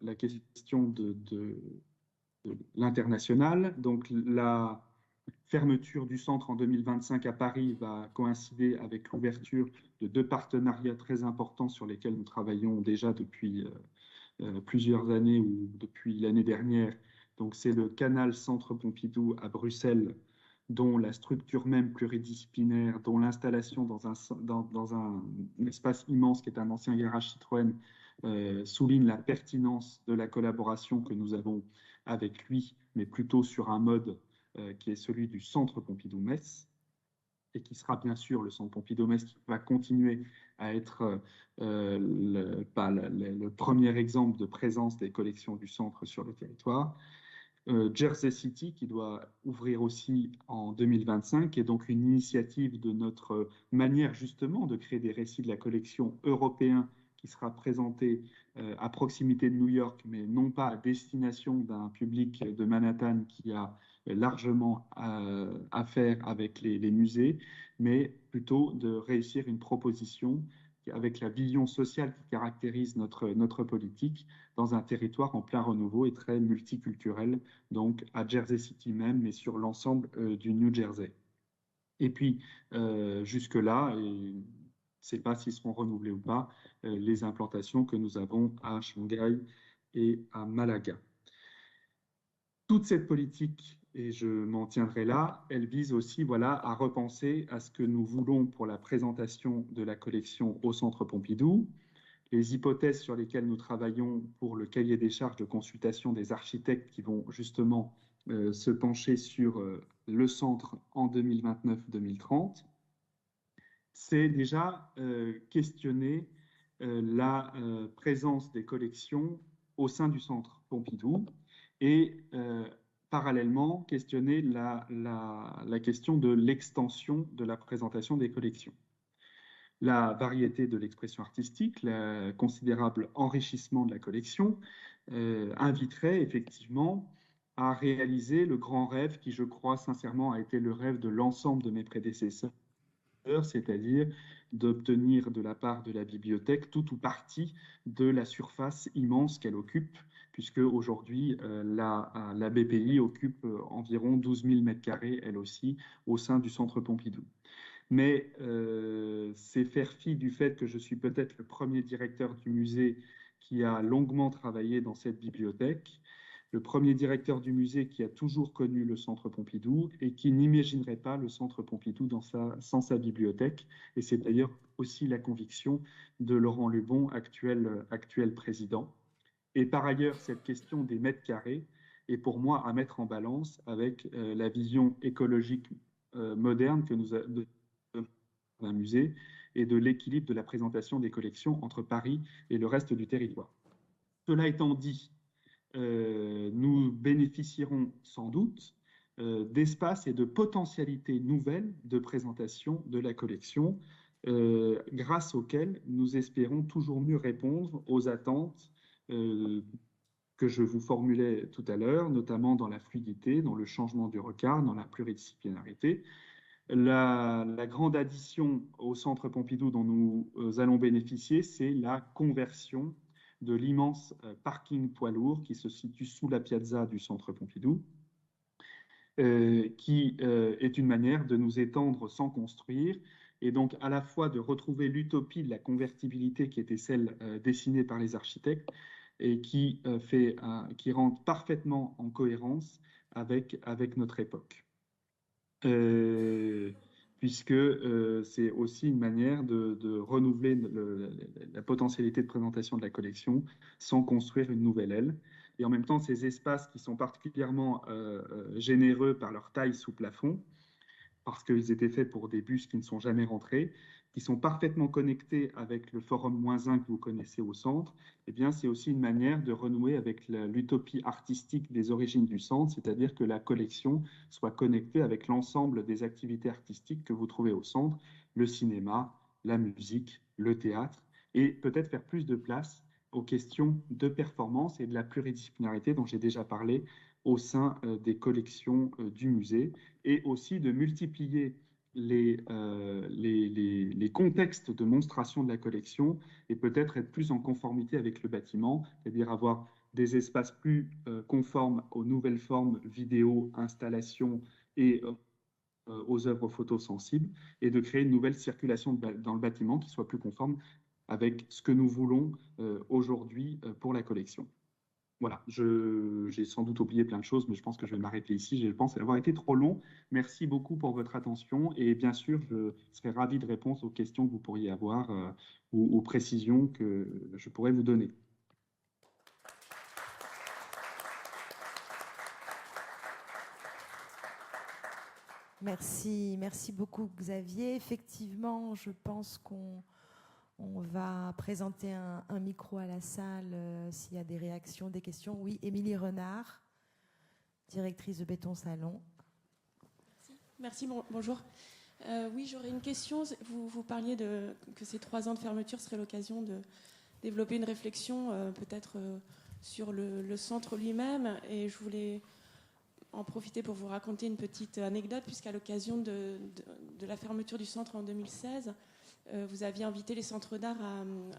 la question de l'international. Donc la fermeture du centre en 2025 à Paris va coïncider avec l'ouverture de 2 partenariats très importants sur lesquels nous travaillons déjà depuis plusieurs années ou depuis l'année dernière. Donc c'est le Canal Centre Pompidou à Bruxelles, dont la structure même pluridisciplinaire, dont l'installation dans un espace immense qui est un ancien garage Citroën, souligne la pertinence de la collaboration que nous avons avec lui, mais plutôt sur un mode qui est celui du Centre Pompidou-Metz, et qui sera bien sûr le Centre Pompidou-Metz qui va continuer à être le premier exemple de présence des collections du centre sur le territoire. Jersey City qui doit ouvrir aussi en 2025 est donc une initiative de notre manière justement de créer des récits de la collection européen qui sera présenté à proximité de New York, mais non pas à destination d'un public de Manhattan qui a largement à faire avec les musées, mais plutôt de réussir une proposition avec la vision sociale qui caractérise notre politique dans un territoire en plein renouveau et très multiculturel, donc à Jersey City même, mais sur l'ensemble du New Jersey. Et puis, jusque-là, je ne sais pas s'ils seront renouvelés ou pas, les implantations que nous avons à Shanghai et à Malaga. Toute cette politique, et je m'en tiendrai là, elle vise aussi voilà, à repenser à ce que nous voulons pour la présentation de la collection au Centre Pompidou, les hypothèses sur lesquelles nous travaillons pour le cahier des charges de consultation des architectes qui vont justement se pencher sur le centre en 2029-2030, c'est déjà questionner la présence des collections au sein du centre Pompidou et parallèlement questionner la question de l'extension de la présentation des collections. La variété de l'expression artistique, le considérable enrichissement de la collection inviterait effectivement à réaliser le grand rêve qui, je crois sincèrement, a été le rêve de l'ensemble de mes prédécesseurs, c'est-à-dire d'obtenir de la part de la bibliothèque tout ou partie de la surface immense qu'elle occupe, puisque aujourd'hui la BPI occupe environ 12 000 m², elle aussi, au sein du Centre Pompidou. Mais c'est faire fi du fait que je suis peut-être le premier directeur du musée qui a longuement travaillé dans cette bibliothèque, le premier directeur du musée qui a toujours connu le Centre Pompidou et qui n'imaginerait pas le Centre Pompidou sans sa bibliothèque. Et c'est d'ailleurs aussi la conviction de Laurent Lubon, actuel président. Et par ailleurs, cette question des mètres carrés est pour moi à mettre en balance avec la vision écologique moderne que nous avons d'un musée et de l'équilibre de la présentation des collections entre Paris et le reste du territoire. Cela étant dit, nous bénéficierons sans doute d'espaces et de potentialités nouvelles de présentation de la collection, grâce auxquelles nous espérons toujours mieux répondre aux attentes que je vous formulais tout à l'heure, notamment dans la fluidité, dans le changement du regard, dans la pluridisciplinarité. La grande addition au Centre Pompidou dont nous allons bénéficier, c'est la conversion de l'immense parking poids lourd qui se situe sous la piazza du Centre Pompidou, qui est une manière de nous étendre sans construire, et donc à la fois de retrouver l'utopie de la convertibilité qui était celle dessinée par les architectes, et qui rentre parfaitement en cohérence avec notre époque. Puisque c'est aussi une manière de renouveler la potentialité de présentation de la collection sans construire une nouvelle aile. Et en même temps, ces espaces qui sont particulièrement généreux par leur taille sous plafond, parce qu'ils étaient faits pour des bus qui ne sont jamais rentrés, qui sont parfaitement connectés avec le forum -1 que vous connaissez au centre, eh bien, c'est aussi une manière de renouer avec l'utopie artistique des origines du centre, c'est-à-dire que la collection soit connectée avec l'ensemble des activités artistiques que vous trouvez au centre, le cinéma, la musique, le théâtre, et peut-être faire plus de place aux questions de performance et de la pluridisciplinarité dont j'ai déjà parlé au sein des collections du musée, et aussi de multiplier les contextes de monstration de la collection et peut-être être plus en conformité avec le bâtiment, c'est-à-dire avoir des espaces plus conformes aux nouvelles formes vidéo, installation et aux œuvres photosensibles, et de créer une nouvelle circulation dans le bâtiment qui soit plus conforme avec ce que nous voulons aujourd'hui pour la collection. Voilà, j'ai sans doute oublié plein de choses, mais je pense que je vais m'arrêter ici. Je pense avoir été trop long. Merci beaucoup pour votre attention et bien sûr, je serai ravi de répondre aux questions que vous pourriez avoir ou aux précisions que je pourrais vous donner. Merci beaucoup Xavier. Effectivement, je pense qu'on va présenter un micro à la salle s'il y a des réactions, des questions. Oui, Émilie Renard, directrice de Béton Salon. Merci, bonjour. Oui, j'aurais une question. Vous parliez que ces 3 ans de fermeture seraient l'occasion de développer une réflexion peut-être sur le centre lui-même. Et je voulais en profiter pour vous raconter une petite anecdote, puisqu'à l'occasion de la fermeture du centre en 2016, vous aviez invité les centres d'art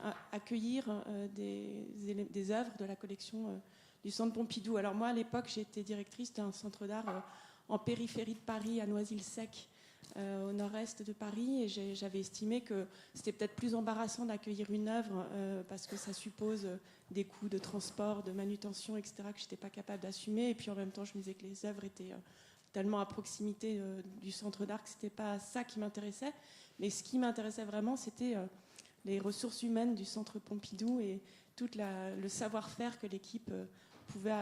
à accueillir des œuvres de la collection du centre Pompidou. Alors moi, à l'époque, j'étais directrice d'un centre d'art en périphérie de Paris, à Noisy-le-Sec, au nord-est de Paris, et j'avais estimé que c'était peut-être plus embarrassant d'accueillir une œuvre parce que ça suppose des coûts de transport, de manutention, etc., que je n'étais pas capable d'assumer. Et puis en même temps, je me disais que les œuvres étaient tellement à proximité du centre d'art que ce n'était pas ça qui m'intéressait. Mais ce qui m'intéressait vraiment, c'était les ressources humaines du centre Pompidou et tout le savoir-faire que l'équipe pouvait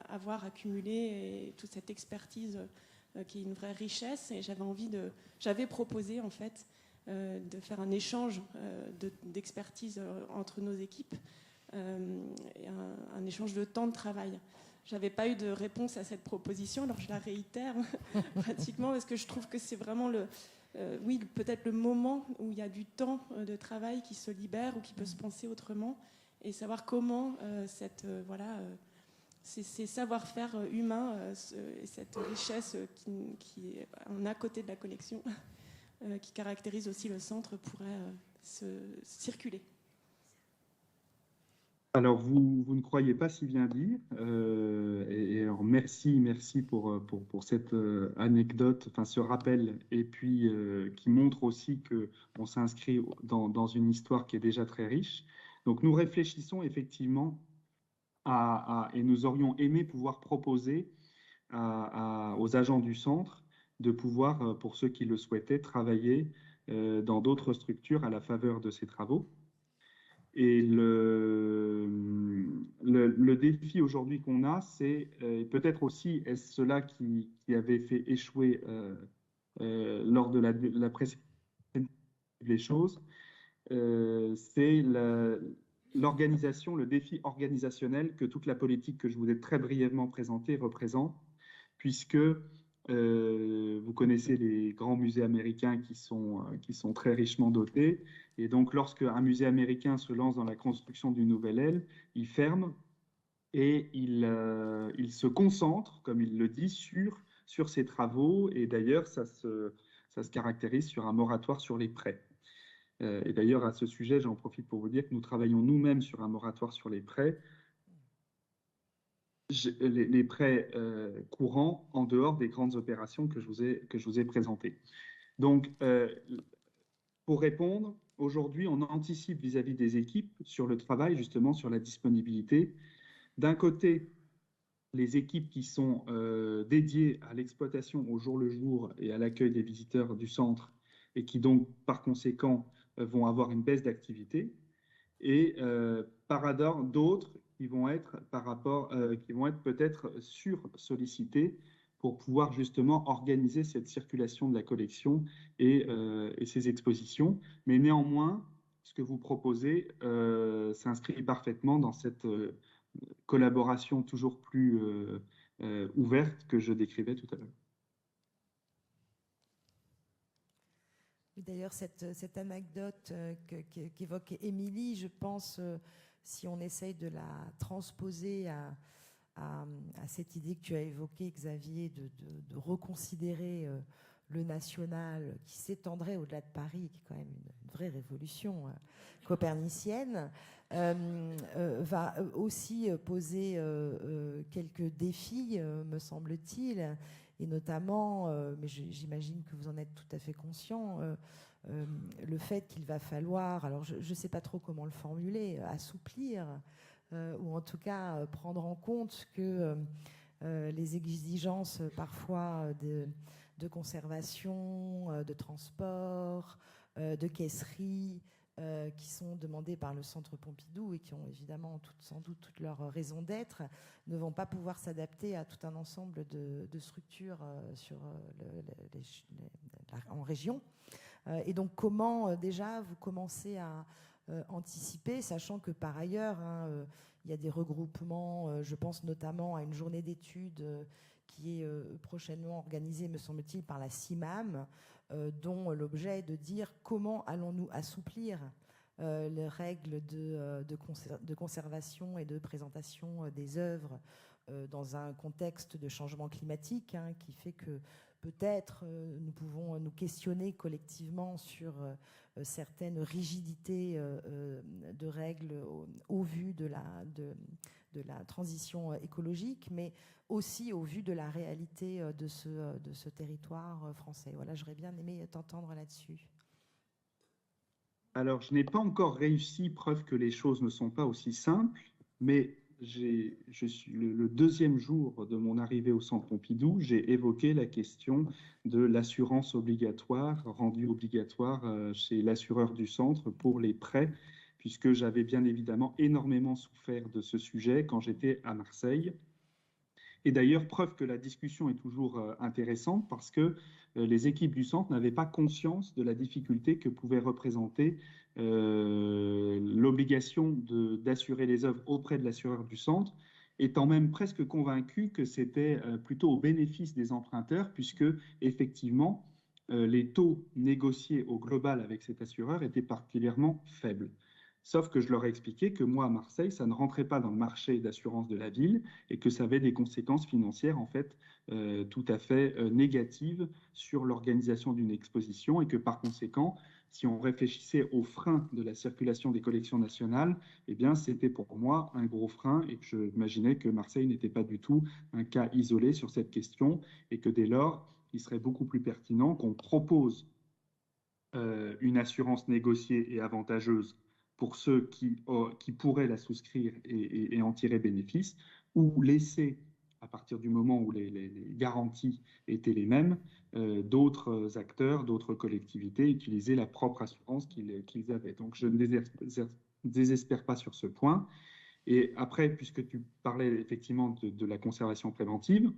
avoir accumulé, et toute cette expertise qui est une vraie richesse. Et j'avais proposé en fait de faire un échange d'expertise entre nos équipes, et un échange de temps de travail. J'avais pas eu de réponse à cette proposition, alors je la réitère pratiquement, parce que je trouve que c'est vraiment oui, peut-être le moment où il y a du temps de travail qui se libère ou qui peut se penser autrement, et savoir comment ces savoir-faire humains et cette richesse qui est en à côté de la collection, qui caractérise aussi le centre, pourrait se circuler. Alors, vous ne croyez pas si bien dire. Et alors, merci pour cette anecdote, enfin ce rappel, et puis qui montre aussi qu'on s'inscrit dans une histoire qui est déjà très riche. Donc, nous réfléchissons effectivement et nous aurions aimé pouvoir proposer aux agents du centre de pouvoir, pour ceux qui le souhaitaient, travailler dans d'autres structures à la faveur de ces travaux. Et le défi aujourd'hui qu'on a, c'est peut-être aussi, est-ce cela qui avait fait échouer lors de la précédente des choses, c'est l'organisation, le défi organisationnel que toute la politique que je vous ai très brièvement présentée représente, puisque vous connaissez les grands musées américains qui sont très richement dotés. Et donc, lorsque un musée américain se lance dans la construction d'une nouvelle aile, il ferme et il se concentre, comme il le dit, sur ses travaux. Et d'ailleurs, ça se caractérise sur un moratoire sur les prêts. Et d'ailleurs, à ce sujet, j'en profite pour vous dire que nous travaillons nous-mêmes sur un moratoire sur les prêts. Les prêts courants en dehors des grandes opérations que je vous ai présentées. Donc, pour répondre, aujourd'hui, on anticipe vis-à-vis des équipes sur le travail, justement, sur la disponibilité. D'un côté, les équipes qui sont dédiées à l'exploitation au jour le jour et à l'accueil des visiteurs du centre, et qui donc, par conséquent, vont avoir une baisse d'activité. Et par hasard, d'autres qui vont être peut-être sur-sollicités pour pouvoir justement organiser cette circulation de la collection et ces expositions. Mais néanmoins, ce que vous proposez s'inscrit parfaitement dans cette collaboration toujours plus ouverte que je décrivais tout à l'heure. D'ailleurs, cette anecdote qu'évoque Émilie, je pense, si on essaye de la transposer à cette idée que tu as évoquée, Xavier, de reconsidérer le national qui s'étendrait au-delà de Paris, qui est quand même une vraie révolution copernicienne, va aussi poser quelques défis, me semble-t-il, et notamment, mais j'imagine que vous en êtes tout à fait conscient, le fait qu'il va falloir, alors je ne sais pas trop comment le formuler, assouplir, ou en tout cas prendre en compte que les exigences parfois de conservation, de transport, de caisserie, qui sont demandées par le Centre Pompidou et qui ont évidemment sans doute toute leur raison d'être, ne vont pas pouvoir s'adapter à tout un ensemble de structures en région. Et donc comment déjà vous commencez à anticiper, sachant que par ailleurs, il y a des regroupements, je pense notamment à une journée d'études qui est prochainement organisée, me semble-t-il, par la CIMAM, dont l'objet est de dire comment allons-nous assouplir les règles de conservation et de présentation des œuvres dans un contexte de changement climatique qui fait que peut-être nous pouvons nous questionner collectivement sur certaines rigidités de règles au vu de la transition écologique, mais aussi au vu de la réalité de ce territoire français. Voilà, j'aurais bien aimé t'entendre là-dessus. Alors, je n'ai pas encore réussi, preuve que les choses ne sont pas aussi simples, mais je suis le deuxième jour de mon arrivée au Centre Pompidou, j'ai évoqué la question de l'assurance obligatoire, rendue obligatoire chez l'assureur du centre pour les prêts, puisque j'avais bien évidemment énormément souffert de ce sujet quand j'étais à Marseille. Et d'ailleurs, preuve que la discussion est toujours intéressante parce que les équipes du centre n'avaient pas conscience de la difficulté que pouvait représenter l'obligation d'assurer les œuvres auprès de l'assureur du centre, étant même presque convaincu que c'était plutôt au bénéfice des emprunteurs, puisque effectivement, les taux négociés au global avec cet assureur étaient particulièrement faibles. Sauf que je leur ai expliqué que moi, à Marseille, ça ne rentrait pas dans le marché d'assurance de la ville et que ça avait des conséquences financières, en fait, tout à fait négatives sur l'organisation d'une exposition et que, par conséquent, si on réfléchissait aux freins de la circulation des collections nationales, eh bien, c'était pour moi un gros frein et que j'imaginais que Marseille n'était pas du tout un cas isolé sur cette question et que, dès lors, il serait beaucoup plus pertinent qu'on propose une assurance négociée et avantageuse pour ceux qui pourraient la souscrire et en tirer bénéfice, ou laisser, à partir du moment où les garanties étaient les mêmes, d'autres acteurs, d'autres collectivités utiliser la propre assurance qu'ils avaient. Donc je ne désespère pas sur ce point. Et après, puisque tu parlais effectivement de la conservation préventive,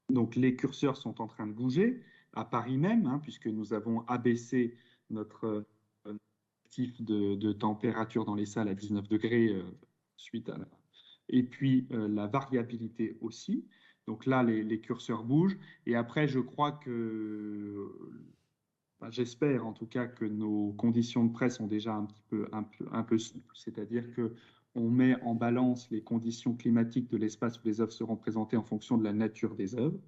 donc les curseurs sont en train de bouger, à Paris même, puisque nous avons abaissé notre objectif de température dans les salles à 19 degrés suite à Et puis la variabilité aussi. Donc là, les curseurs bougent. Et après, je crois que, j'espère en tout cas que nos conditions de presse sont déjà un peu souples, c'est-à-dire que on met en balance les conditions climatiques de l'espace où les œuvres seront présentées en fonction de la nature des œuvres.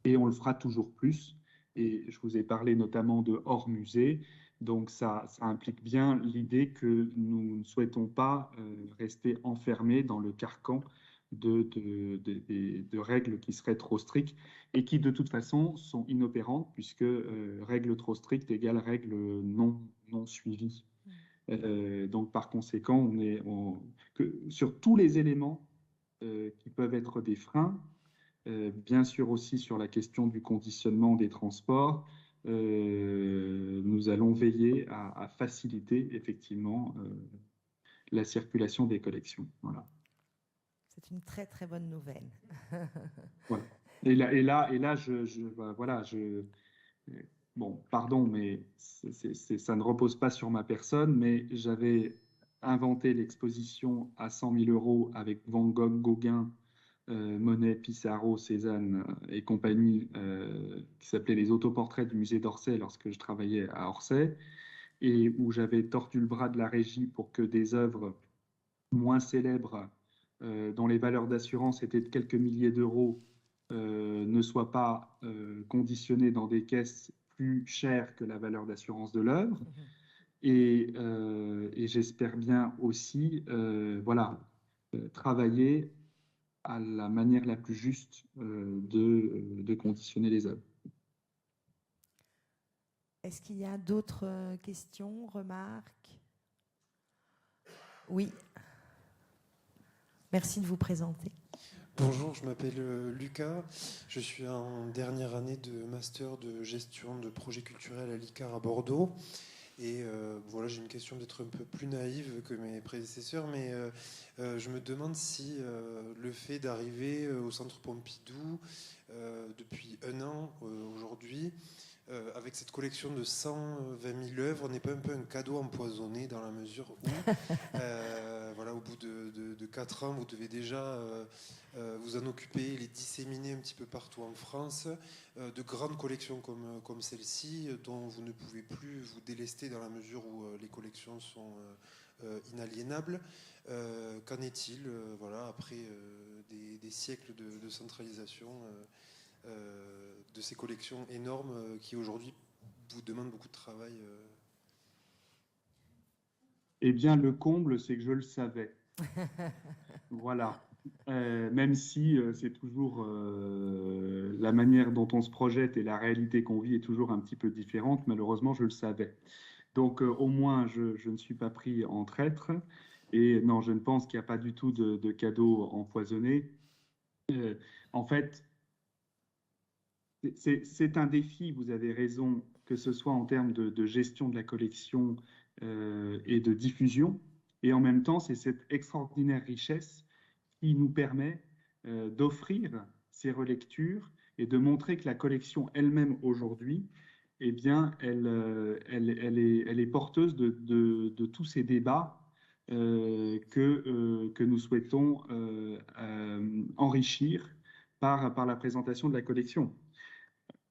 Et on le fera toujours plus. Et je vous ai parlé notamment de hors musée. Donc ça implique bien l'idée que nous ne souhaitons pas rester enfermés dans le carcan de règles qui seraient trop strictes et qui de toute façon sont inopérantes puisque règles trop strictes égale règles non suivies. Donc par conséquent, sur tous les éléments qui peuvent être des freins, bien sûr aussi sur la question du conditionnement des transports, nous allons veiller à faciliter effectivement la circulation des collections. Voilà. C'est une très très bonne nouvelle. Voilà. Et là, voilà, bon, pardon, mais ça ne repose pas sur ma personne, mais j'avais inventé l'exposition à 100 000 € avec Van Gogh, Gauguin Monet, Pissarro, Cézanne et compagnie, qui s'appelait Les autoportraits du musée d'Orsay lorsque je travaillais à Orsay, et où j'avais tordu le bras de la régie pour que des œuvres moins célèbres, dont les valeurs d'assurance étaient de quelques milliers d'euros, ne soient pas conditionnées dans des caisses plus chères que la valeur d'assurance de l'œuvre. Et j'espère bien aussi voilà, travailler à la manière la plus juste de conditionner les œuvres. Est-ce qu'il y a d'autres questions, remarques? Oui. Merci de vous présenter. Bonjour, je m'appelle Lucas. Je suis en dernière année de master de gestion de projets culturels à l'ICAR à Bordeaux. Et voilà, j'ai une question peut-être un peu plus naïve que mes prédécesseurs, mais je me demande si le fait d'arriver au Centre Pompidou depuis un an aujourd'hui, avec cette collection de 120 000 œuvres, n'est pas un peu un cadeau empoisonné dans la mesure où, voilà, au bout de 4 ans, vous devez déjà vous en occuper, les disséminer un petit peu partout en France, de grandes collections comme celle-ci, dont vous ne pouvez plus vous délester dans la mesure où les collections sont inaliénables. Qu'en est-il, voilà, après des siècles de centralisation de ces collections énormes qui aujourd'hui vous demandent beaucoup de travail? Eh bien, le comble, c'est que je le savais. Voilà. Même si c'est toujours la manière dont on se projette et la réalité qu'on vit est toujours un petit peu différente, malheureusement, je le savais. Donc, au moins, je ne suis pas pris en traître. Et non, je ne pense qu'il n'y a pas du tout de cadeau empoisonné. En fait, c'est un défi, vous avez raison, que ce soit en termes de gestion de la collection et de diffusion. Et en même temps, c'est cette extraordinaire richesse qui nous permet d'offrir ces relectures et de montrer que la collection elle-même aujourd'hui, eh bien, elle est porteuse de tous ces débats que nous souhaitons enrichir par la présentation de la collection.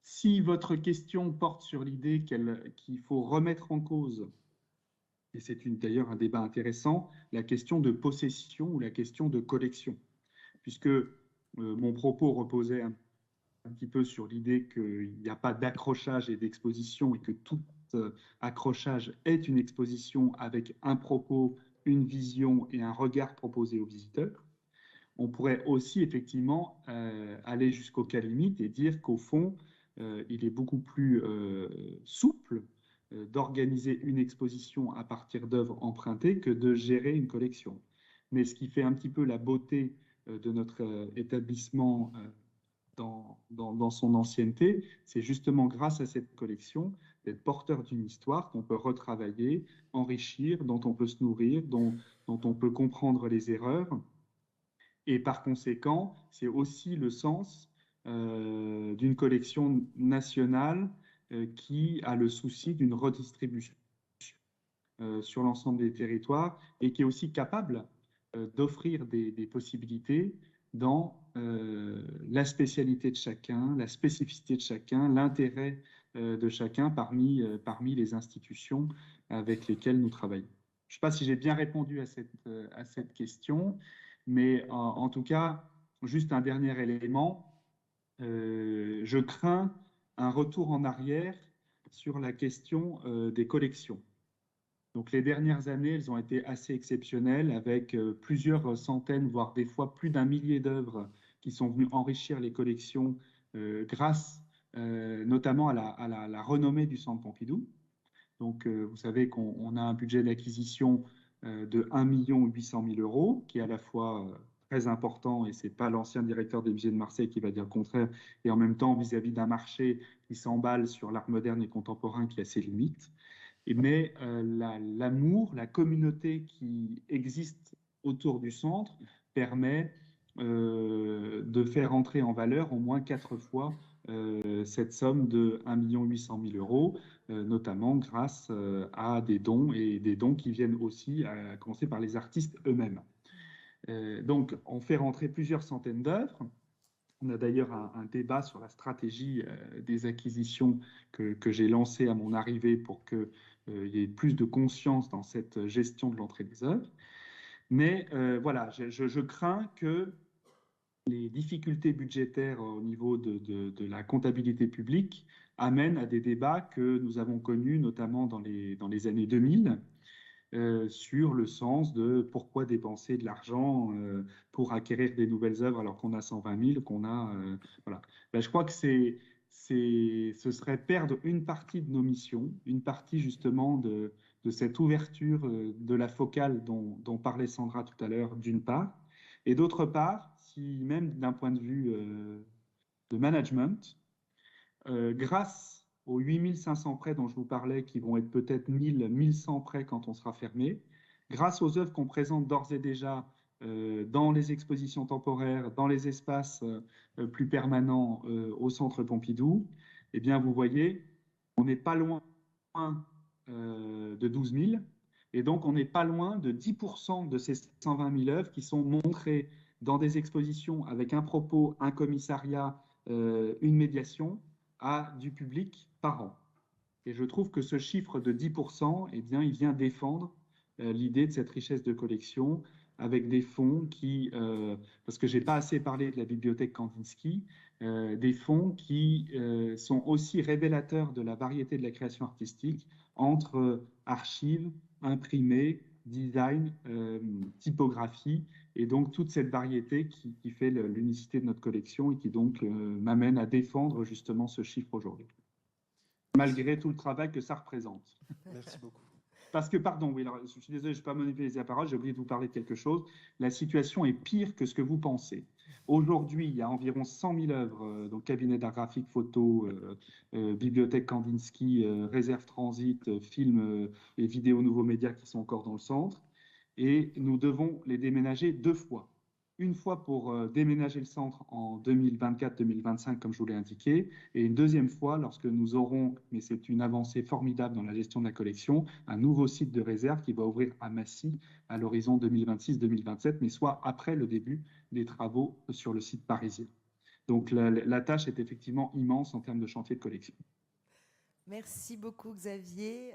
Si votre question porte sur l'idée qu'il faut remettre en cause, et c'est d'ailleurs un débat intéressant, la question de possession ou la question de collection, puisque mon propos reposait un petit peu sur l'idée qu'il n'y a pas d'accrochage et d'exposition et que tout accrochage est une exposition avec un propos, une vision et un regard proposé aux visiteurs. On pourrait aussi effectivement aller jusqu'au cas limite et dire qu'au fond, il est beaucoup plus souple d'organiser une exposition à partir d'œuvres empruntées que de gérer une collection. Mais ce qui fait un petit peu la beauté de notre établissement dans son ancienneté, c'est justement grâce à cette collection d'être porteur d'une histoire qu'on peut retravailler, enrichir, dont on peut se nourrir, dont on peut comprendre les erreurs. Et par conséquent, c'est aussi le sens d'une collection nationale qui a le souci d'une redistribution sur l'ensemble des territoires et qui est aussi capable d'offrir des possibilités dans la spécialité de chacun, la spécificité de chacun, l'intérêt de chacun parmi les institutions avec lesquelles nous travaillons. Je ne sais pas si j'ai bien répondu à cette question, mais en tout cas, juste un dernier élément, je crains un retour en arrière sur la question des collections. Donc les dernières années, elles ont été assez exceptionnelles avec plusieurs centaines, voire des fois plus d'1 millier d'œuvres qui sont venues enrichir les collections grâce notamment à la renommée du Centre Pompidou. Donc vous savez qu'on a un budget d'acquisition de 1 800 000 euros qui est à la fois très important et ce n'est pas l'ancien directeur des musées de Marseille qui va dire le contraire, et en même temps vis-à-vis d'un marché qui s'emballe sur l'art moderne et contemporain qui a ses limites. Mais l'amour, la communauté qui existe autour du centre permet de faire entrer en valeur au moins 4 fois cette somme de 1 800 000 euros, notamment grâce à des dons, et des dons qui viennent aussi, à commencer par les artistes eux-mêmes. Donc, on fait rentrer plusieurs centaines d'œuvres. On a d'ailleurs un débat sur la stratégie des acquisitions que j'ai lancé à mon arrivée pour qu'il y ait plus de conscience dans cette gestion de l'entrée des œuvres. Mais voilà, je crains que les difficultés budgétaires au niveau de la comptabilité publique amènent à des débats que nous avons connus notamment dans les années 2000 sur le sens de pourquoi dépenser de l'argent pour acquérir des nouvelles œuvres alors qu'on a 120 000, qu'on a... voilà. Ben, je crois que ce serait perdre une partie de nos missions, une partie justement de cette ouverture de la focale dont parlait Sandra tout à l'heure, d'une part, et d'autre part, si même d'un point de vue de management, grâce aux 8500 prêts dont je vous parlais, qui vont être peut-être 1100 prêts quand on sera fermé, grâce aux œuvres qu'on présente d'ores et déjà dans les expositions temporaires, dans les espaces plus permanents au Centre Pompidou, eh bien, vous voyez, on n'est pas loin de 12 000, et donc on n'est pas loin de 10% de ces 120 000 œuvres qui sont montrées dans des expositions avec un propos, un commissariat, une médiation, à du public par an. Et je trouve que ce chiffre de 10%, eh bien, il vient défendre l'idée de cette richesse de collection avec des fonds qui, parce que je n'ai pas assez parlé de la bibliothèque Kandinsky, des fonds qui sont aussi révélateurs de la variété de la création artistique entre archives, imprimés, design, typographie, et donc toute cette variété qui fait l'unicité de notre collection et qui donc m'amène à défendre justement ce chiffre aujourd'hui, malgré tout le travail que ça représente. Merci beaucoup. Parce que, pardon, oui, alors, je suis désolé, je ne vais pas monopoliser la parole, j'ai oublié de vous parler de quelque chose. La situation est pire que ce que vous pensez. Aujourd'hui, il y a environ 100 000 œuvres, donc cabinet d'art graphique, photo, bibliothèque Kandinsky, réserve transit, films et vidéos nouveaux médias qui sont encore dans le centre. Et nous devons les déménager 2 fois. Une fois pour déménager le centre en 2024-2025, comme je vous l'ai indiqué, et une deuxième fois lorsque nous aurons, mais c'est une avancée formidable dans la gestion de la collection, un nouveau site de réserve qui va ouvrir à Massy à l'horizon 2026-2027, mais soit après le début des travaux sur le site parisien. Donc la tâche est effectivement immense en termes de chantier de collection. Merci beaucoup Xavier.